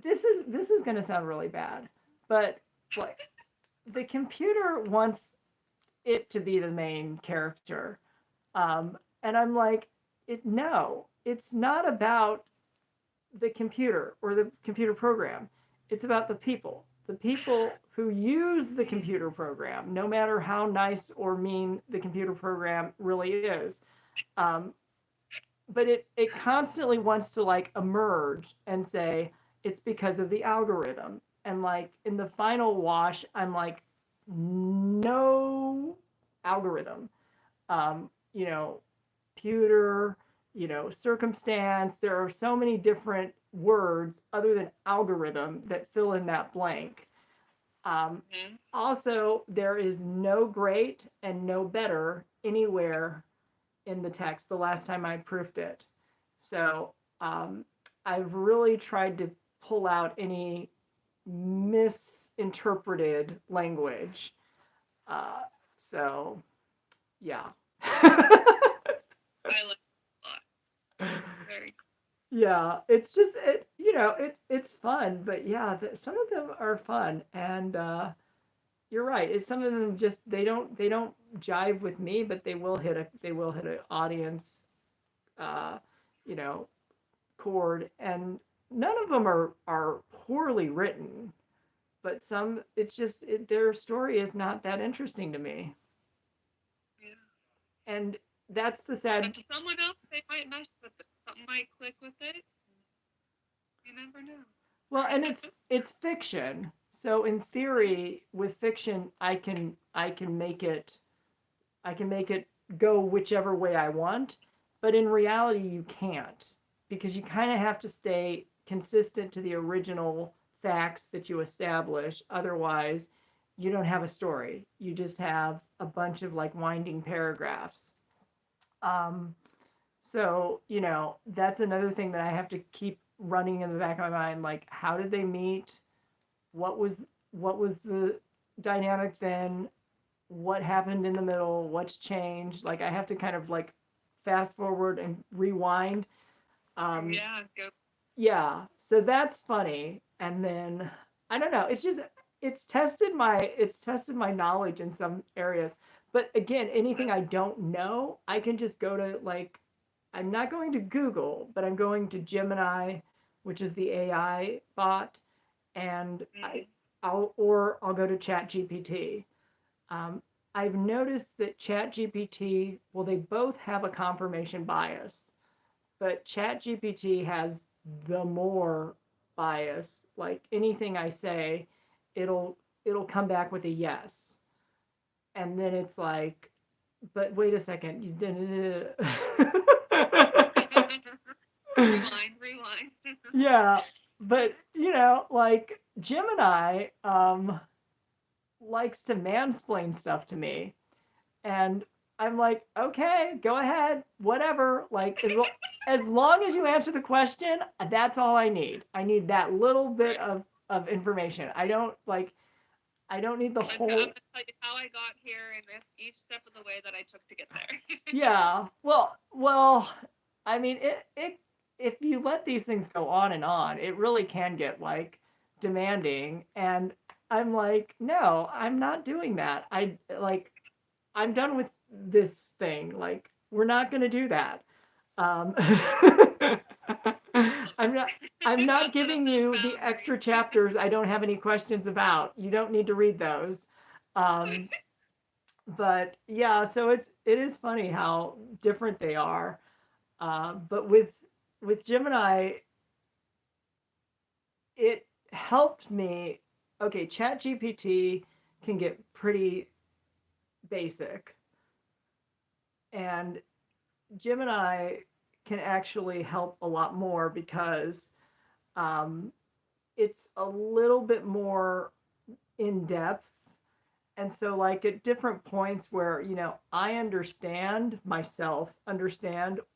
this is going to sound really bad, but like the computer wants it to be the main character, and I'm like, no, it's not about the computer or the computer program. It's about the people who use the computer program, no matter how nice or mean the computer program really is. Um, but it constantly wants to like emerge and say it's because of the algorithm. And like in the final wash, I'm like, no algorithm. You know, computer, circumstance. There are so many different words other than algorithm that fill in that blank. Mm-hmm. Also, there is no great and no better anywhere in the text the last time I proofed it. So I've really tried to pull out any misinterpreted language. Uh, so, yeah. I like it a lot. Very cool. Yeah, it's just it's fun, but yeah, some of them are fun, and you're right. It's some of them just they don't jive with me, but they will hit a audience, uh, you know, chord, and none of them are poorly written, but some it's just their story is not that interesting to me, Yeah. and that's the But sad. to someone else, they might mesh with it. Something might click with it. You never know. Well, and it's fiction. So in theory, with fiction, I can make it go whichever way I want, but in reality you can't, because you kind of have to stay consistent to the original facts that you establish. Otherwise, you don't have a story. You just have a bunch of like winding paragraphs. Um, so, that's another thing that I have to keep running in the back of my mind. Like, how did they meet? What was the dynamic then? What happened in the middle? What's changed? Like, I have to kind of like fast forward and rewind. Um, Yeah, go. yeah, so that's funny. And then I don't know. It's tested my knowledge in some areas. But again, anything I don't know, I can just go to like I'm not going to Google, but I'm going to Gemini, which is the AI bot, and Mm-hmm. I'll go to ChatGPT. Um, I've noticed that ChatGPT, well, they both have a confirmation bias, but ChatGPT has the more bias. Like anything I say, it'll come back with a yes, and then it's like, but wait a second, you didn't. Rewind. Yeah, but like Gemini likes to mansplain stuff to me, and I'm like, okay, go ahead, whatever. Like as long as you answer the question, that's all I need. I need that little bit Right. of information. I don't need the I'm gonna whole. tell you how I got here and each step of the way that I took to get there. Yeah. Well. I mean, it if you let these things go on and on, it really can get like demanding. And I'm like, no, I'm not doing that. I'm done with this thing. Like, we're not going to do that. Um, I'm not. I'm not Set up giving those you the extra boundaries. chapters I don't have any questions about. You don't need to read those. Um, but yeah, so it is funny how different they are. But with Gemini, it helped me. Okay, ChatGPT can get pretty basic, and Gemini can actually help a lot more because um, it's a little bit more in depth. And so, like, at different points where, I understand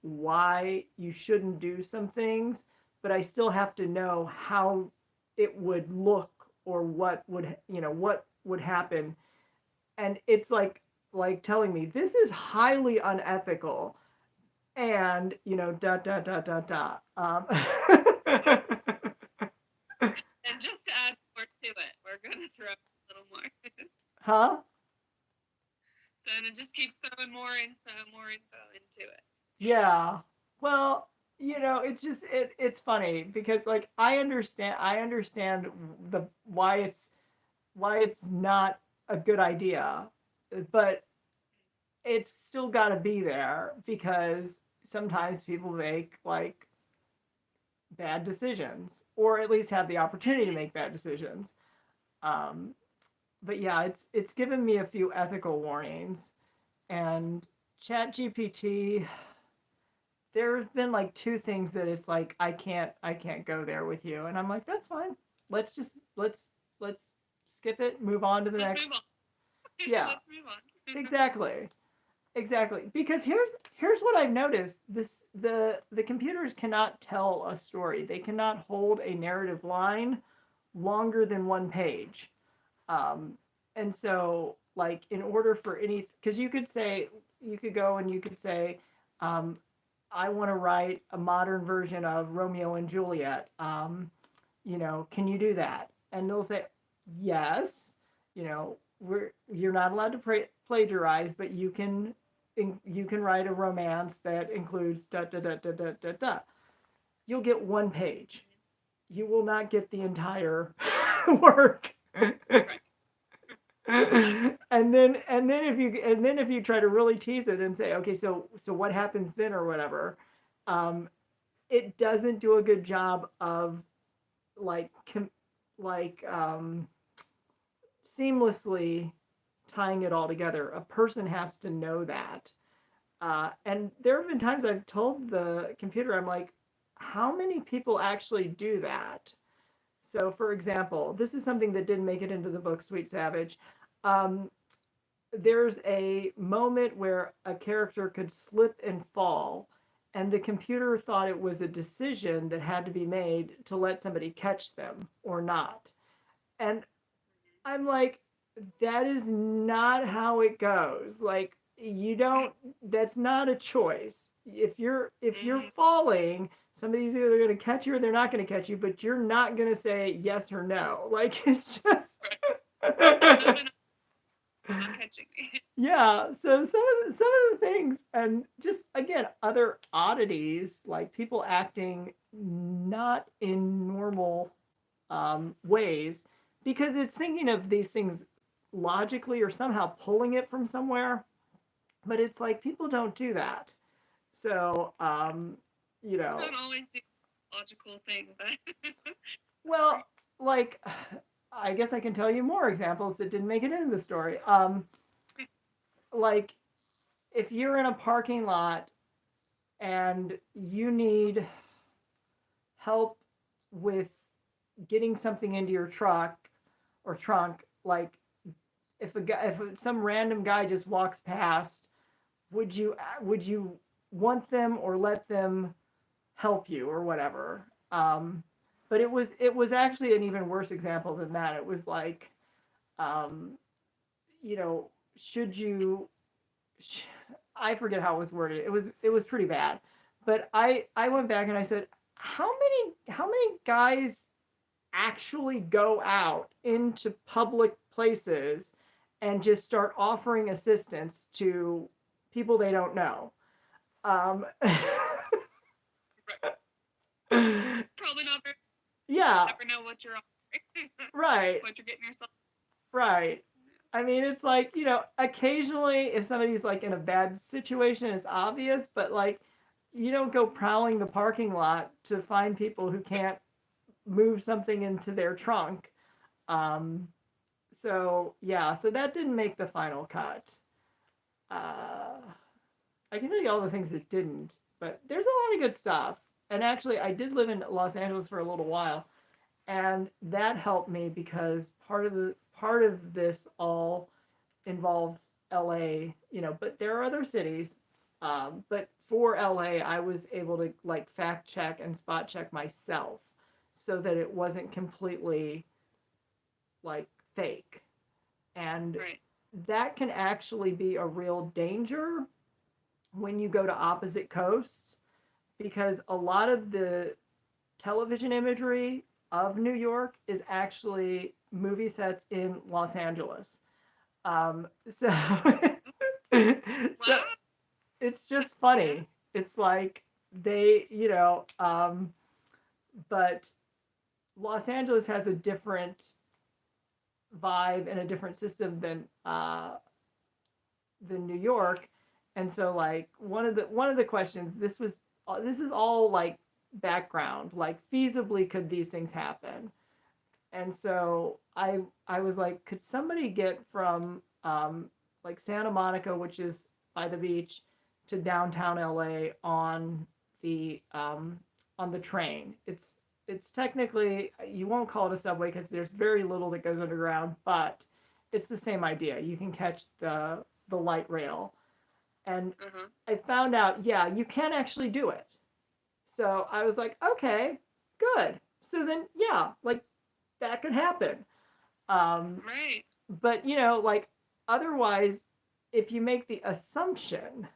why you shouldn't do some things, but I still have to know how it would look, or what would happen. And it's like telling me this is highly unethical, and dot dot dot dot dot. And just to add more to it, we're gonna throw a little more. Huh? So and it just keeps throwing more info into it. Yeah. Well, it's funny because like I understand the why it's not a good idea, but it's still got to be there because sometimes people make like bad decisions, or at least have the opportunity to make bad decisions. Um, but yeah, it's given me a few ethical warnings, and ChatGPT, there have been like two things that it's like I can't go there with you, and I'm like, that's fine. Let's skip it, move on to the Let's next. move on. Yeah, Let's move on. exactly. Because here's what I've noticed: the computers cannot tell a story. They cannot hold a narrative line longer than one page. Um, and so, like, in order for any, because you could go and you could say, um, I want to write a modern version of Romeo and Juliet. Can you do that? And they'll say, yes. You're not allowed to plagiarize, but you can write a romance that includes da da da da da da da. You'll get one page. You will not get the entire work. And then if you try to really tease it and say, okay, so what happens then or whatever, um, it doesn't do a good job of like like seamlessly tying it all together. A person has to know that. And there have been times I've told the computer, I'm like, how many people actually do that? So, for example, this is something that didn't make it into the book, Sweet Savage. Um, there's a moment where a character could slip and fall, and the computer thought it was a decision that had to be made to let somebody catch them or not. And I'm like, that is not how it goes. Like, you don't, that's not a choice. If you're falling, somebody's either going to catch you or they're not going to catch you, but you're not going to say yes or no. Like, it's just Not catching me. yeah. So some of the things, and just again other oddities, like people acting not in normal ways, because it's thinking of these things logically or somehow pulling it from somewhere, but it's like people don't do that. So you I know don't always do logical things. well, like, I guess I can tell you more examples that didn't make it into the story. Like, if you're in a parking lot and you need help with getting something into your truck or trunk, like if some random guy just walks past, would you want them or let them help you or whatever? But it was actually an even worse example than that. It was like, um, you know, should you I forget how it was worded. It was pretty bad. But I went back and I said, how many guys actually go out into public places and just start offering assistance to people they don't know? Um, Probably not very. yeah, Never know what you're right, what you're getting yourself. right. I mean, it's like, occasionally if somebody's like in a bad situation, it's obvious, but like, you don't go prowling the parking lot to find people who can't move something into their trunk. Um, so yeah, so that didn't make the final cut. Uh, I can tell you all the things that didn't, but there's a lot of good stuff. And actually, I did live in Los Angeles for a little while, and that helped me because part of this all involves LA, but there are other cities. But for LA, I was able to like fact check and spot check myself so that it wasn't completely like fake. And Right. that can actually be a real danger when you go to opposite coasts, because a lot of the television imagery of New York is actually movie sets in Los Angeles. So so Wow. it's just funny. It's like they, but Los Angeles has a different vibe and a different system than New York, and so like one of the questions, this is all like background, like feasibly could these things happen? And so I was like, could somebody get from like Santa Monica, which is by the beach, to downtown LA on the train? It's technically, you won't call it a subway because there's very little that goes underground, but it's the same idea. You can catch the light rail, and Uh-huh. I found out, yeah, you can actually do it. So I was like, okay, good. So then, yeah, like that could happen. Um, Right. but like otherwise, if you make the assumption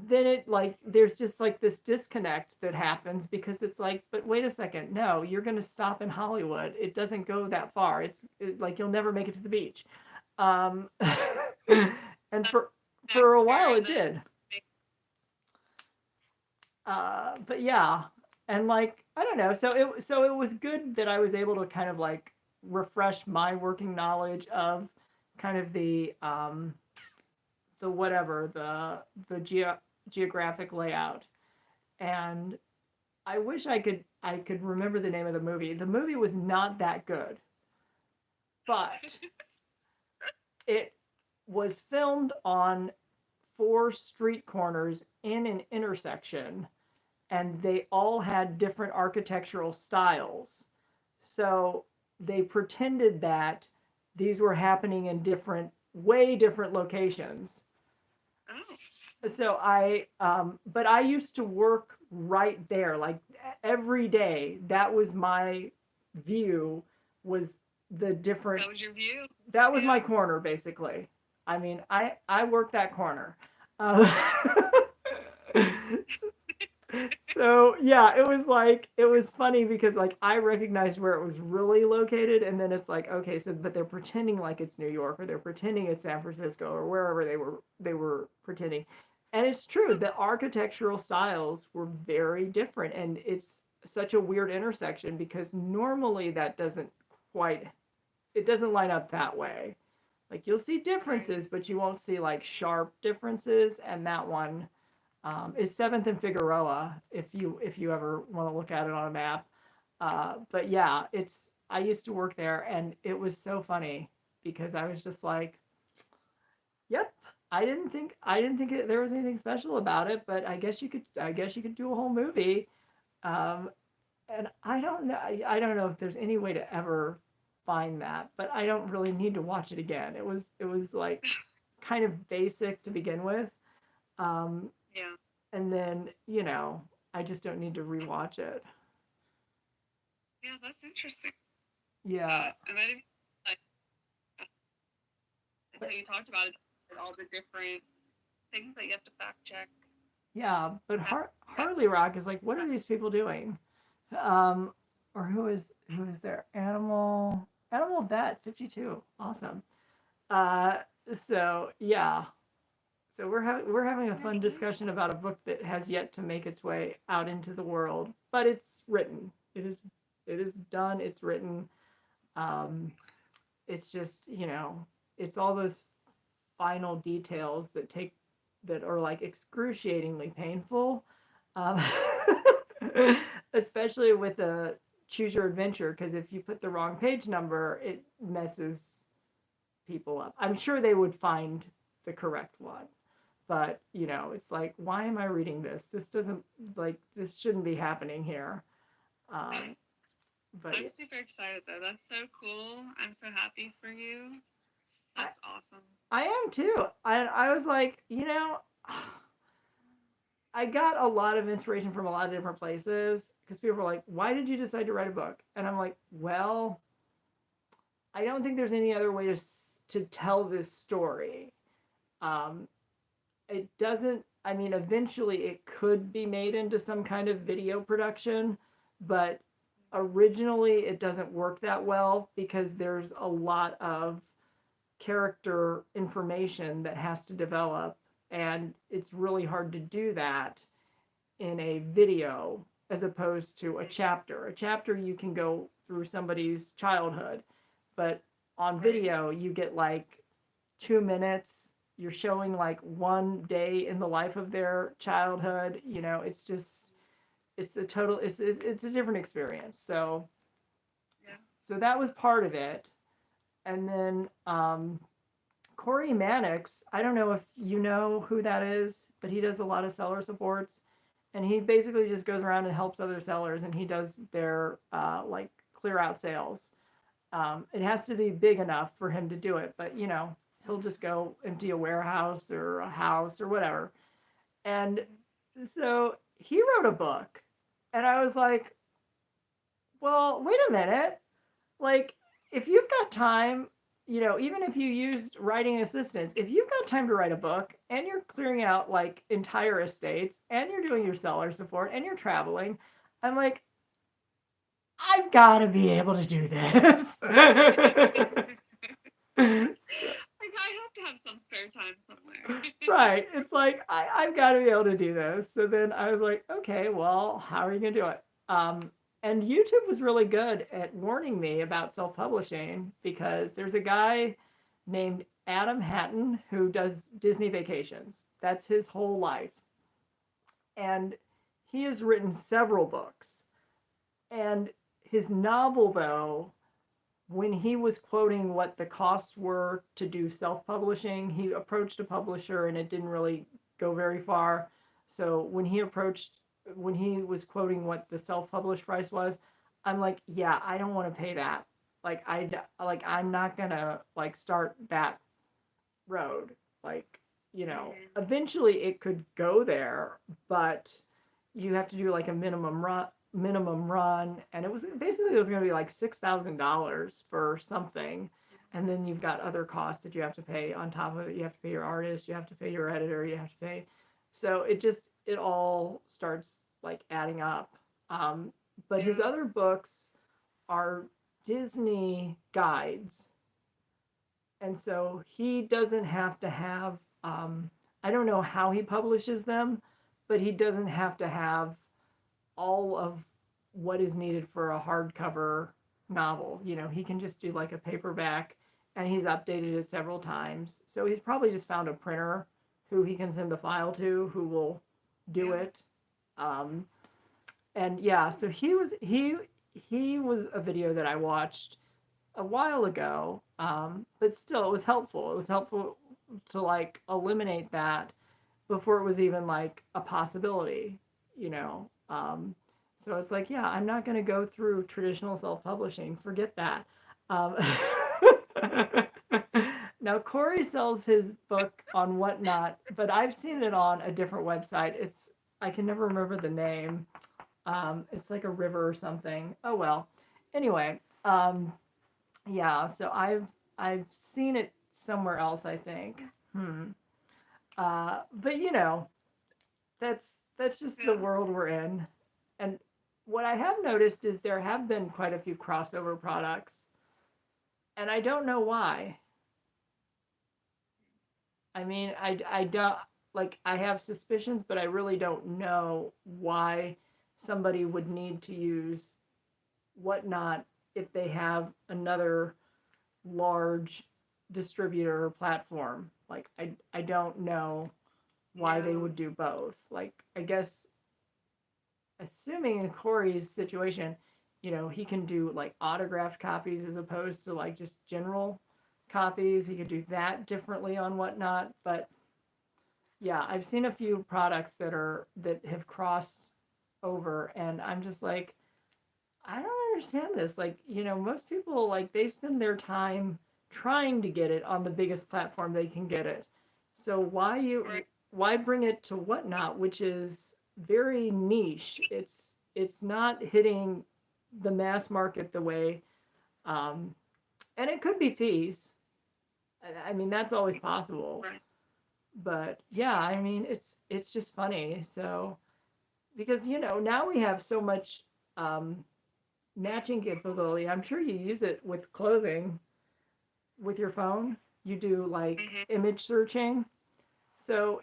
then it like there's just like this disconnect that happens because it's like, but wait a second, no, you're going to stop in Hollywood. It doesn't go that far. Like you'll never make it to the beach. Um, and for a while it did. But yeah, and like I don't know. So it was good that I was able to kind of like refresh my working knowledge of kind of the whatever the geographic layout. And I wish I could remember the name of the movie. The movie was not that good, but it was filmed on 4 street corners in an intersection, and they all had different architectural styles. So they pretended that these were happening in way different locations. Oh. So but I used to work right there, like every day. That was my view, was the different. That was your view. That was my corner, basically. I mean, I worked that corner. Uh, so yeah, it was funny because like I recognized where it was really located, and then it's like, okay, so but they're pretending like it's New York, or they're pretending it's San Francisco, or wherever they were pretending. And it's true, the architectural styles were very different, and it's such a weird intersection because normally that doesn't quite, it doesn't line up that way. Like you'll see differences, but you won't see like sharp differences. And that one is 7th and Figueroa, if you ever want to look at it on a map. But yeah, I used to work there, and it was so funny because I was just like, yep. I didn't think there was anything special about it, but I guess you could do a whole movie. Um, and I don't know if there's any way to ever find that, but I don't really need to watch it again. It was like kind of basic to begin with. Um, Yeah. and then, I just don't need to rewatch it. Yeah, that's interesting. Yeah. And I didn't like But, until you talked about it, all the different things that you have to fact check. yeah, but That, that, Harley Rock is like, what are these people doing? Um, or who is there? Animal Vet 52. Awesome. Uh, so yeah. So we're having a fun discussion about a book that has yet to make its way out into the world, but it's written. It is done. It's written. Um, it's just it's all those final details that are like excruciatingly painful, um, especially with a choose your adventure, because if you put the wrong page number, it messes people up. I'm sure they would find the correct one, but it's like, why am I reading this? This doesn't, like, this shouldn't be happening here. Um, but I'm super excited though. That's so cool. I'm so happy for you. That's awesome. I am too. I was like, I got a lot of inspiration from a lot of different places because people were like, why did you decide to write a book? And I'm like, well, I don't think there's any other way to tell this story. Um, it doesn't, I mean, eventually it could be made into some kind of video production, but originally it doesn't work that well because there's a lot of character information that has to develop, and it's really hard to do that in a video as opposed to a chapter. A chapter you can go through somebody's childhood, but on video you get like 2 minutes. You're showing like one day in the life of their childhood. It's just it's a different experience. So Yeah. so that was part of it. And then Corey Mannix, I don't know if you know who that is, but he does a lot of seller supports, and he basically just goes around and helps other sellers, and he does their like clear out sales. It has to be big enough for him to do it, but he'll just go empty a warehouse or a house or whatever. And so he wrote a book, and I was like, well, wait a minute, like if you've got time, even if you used writing assistants, if you've got time to write a book and you're clearing out like entire estates and you're doing your seller support and you're traveling, I'm like, I've got to be able to do this. Like, I have to have some spare time somewhere. Right. It's like, I've got to be able to do this. So then I was like, okay, well, how are you going to do it? And YouTube was really good at warning me about self-publishing because there's a guy named Adam Hatton who does Disney Vacations. That's his whole life. And he has written several books. And his novel, though, when he was quoting what the costs were to do self-publishing, he approached a publisher and it didn't really go very far. So when he was quoting what the self-published price was, I'm like, yeah, I don't want to pay that. Like I'm not gonna like start that road. Like, eventually it could go there, but you have to do like a minimum run, and it was going to be like $6,000 for something, and then you've got other costs that you have to pay on top of it. You have to pay your artist, you have to pay your editor, you have to pay. So it all starts like adding up. But his other books are Disney guides, and so he doesn't have to have. I don't know how he publishes them, but he doesn't have to have all of what is needed for a hardcover novel. He can just do like a paperback, and he's updated it several times. So he's probably just found a printer who he can send the file to who will do it. And yeah, so he was a video that I watched a while ago, but still it was helpful. It was helpful to like eliminate that before it was even like a possibility, so it's like, yeah, I'm not going to go through traditional self-publishing. Forget that. Now, Corey sells his book on Whatnot, but I've seen it on a different website. I can never remember the name. It's like a river or something. Oh, well. Anyway, yeah, so I've seen it somewhere else, I think. But that's just the world we're in. And what I have noticed is there have been quite a few crossover products, and I don't know why. I mean, I don't, like, I have suspicions, but I really don't know why somebody would need to use Whatnot if they have another large distributor or platform. Like, I don't know why they would do both. Like, I guess, assuming in Corey's situation, he can do like autographed copies as opposed to like just general copies. He could do that differently on Whatnot. But yeah, I've seen a few products that have crossed over, and I'm just like, I don't understand this. Like, most people, like, they spend their time trying to get it on the biggest platform they can get it. So why bring it to Whatnot, which is very niche? It's not hitting the mass market the way, and it could be fees. I mean, that's always possible. But yeah, I mean, it's just funny. So because now we have so much matching capability. I'm sure you use it with clothing with your phone. You do like image searching. So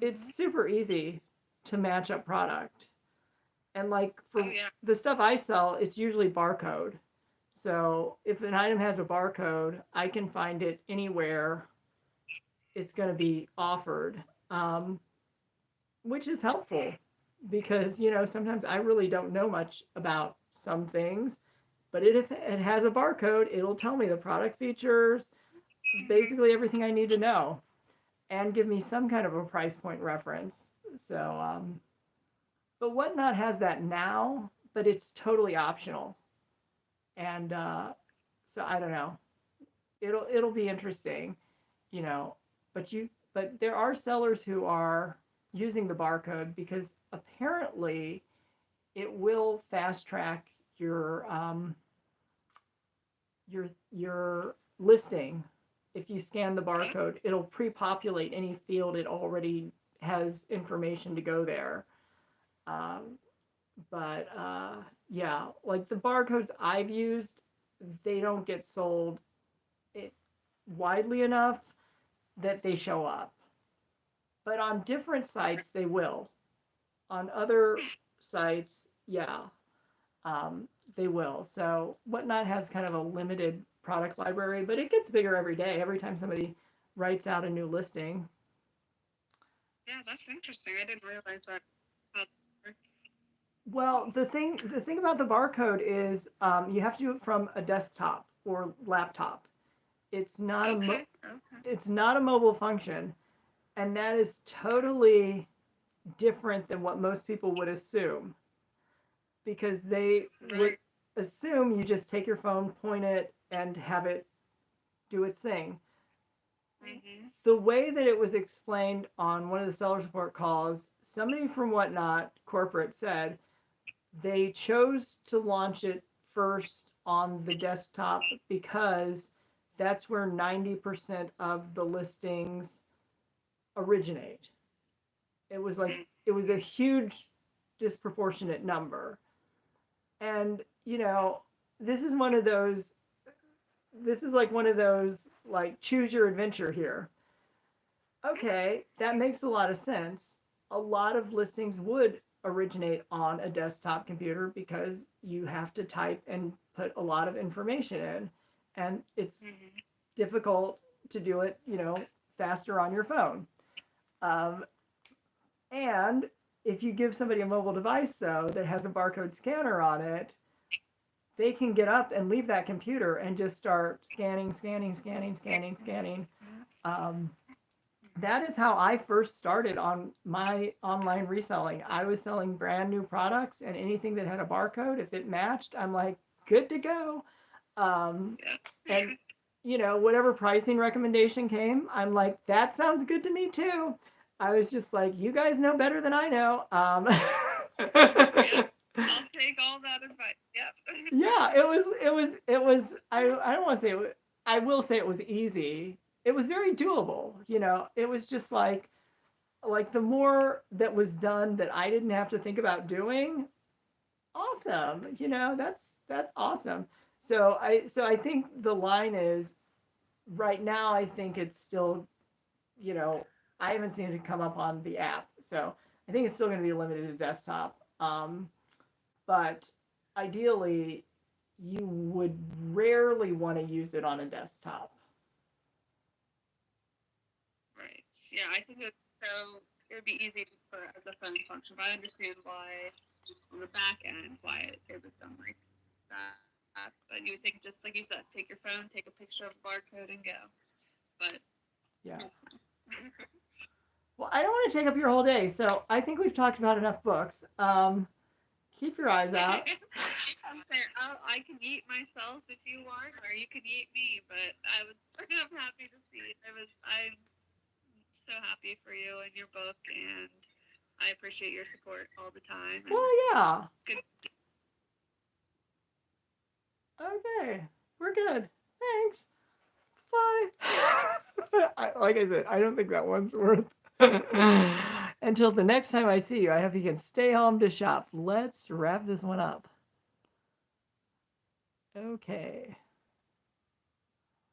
it's super easy to match up product. And like for the stuff I sell, it's usually barcode. So if an item has a barcode, I can find it anywhere it's going to be offered, which is helpful because, sometimes I really don't know much about some things, but if it has a barcode, it'll tell me the product features, basically everything I need to know, and give me some kind of a price point reference. So, but Whatnot has that now, but it's totally optional. And so I don't know. It'll be interesting, you know. But there are sellers who are using the barcode because apparently it will fast track your listing, if you scan the barcode, it'll pre-populate any field it already has information to go there. But yeah, like the barcodes I've used, they don't get sold widely enough that they show up. But on different sites, they will. On other sites, yeah, they will. So Whatnot has kind of a limited product library, but it gets bigger every day. Every time somebody writes out a new listing. Yeah, that's interesting. I didn't realize that. Well, the thing about the barcode is you have to do it from a desktop or laptop. It's not it's not a mobile function, and that is totally different than what most people would assume, because they would assume you just take your phone, point it, and have it do its thing. Mm-hmm. The way that it was explained on one of the seller support calls, somebody from Whatnot corporate said they chose to launch it first on the desktop because that's where 90% of the listings originate. It was a huge disproportionate number. And, you know, this is like one of those, like, choose your adventure here. Okay, that makes a lot of sense. A lot of listings would originate on a desktop computer because you have to type and put a lot of information in, and it's difficult to do it, you know, faster on your phone. And if you give somebody a mobile device, though, that has a barcode scanner on it, they can get up and leave that computer and just start scanning. That is how I first started on my online reselling. I was selling brand new products, and anything that had a barcode, if it matched, I'm like, good to go. And, you know, whatever pricing recommendation came, I'm like, that sounds good to me too. I was just like, you guys know better than I know. I'll take all that advice. Yep. Yeah, it was, I don't want to say it, I will say it was easy. It was very doable, you know. It was just like the more that was done that I didn't have to think about doing, awesome. You know, that's awesome. So I think the line is, right now I think it's still, you know, I haven't seen it come up on the app. So I think it's still going to be limited to desktop. But ideally, you would rarely want to use it on a desktop. Right. Yeah, I think it would be easy to put as a phone function, but I understand why on the back end why it was done like that. But you would think, just like you said, take your phone, take a picture of a barcode, and go. But yeah. Nice. Well, I don't want to take up your whole day, so I think we've talked about enough books. Keep your eyes out. I can eat myself if you want, or you could eat me. But I'm happy to see it. I'm so happy for you and your book, and I appreciate your support all the time. Well, yeah. Good. Okay, we're good. Thanks. Bye. Like I said, I don't think that one's worth. Until the next time I see you, I hope you can stay home to shop. Let's wrap this one up. Okay.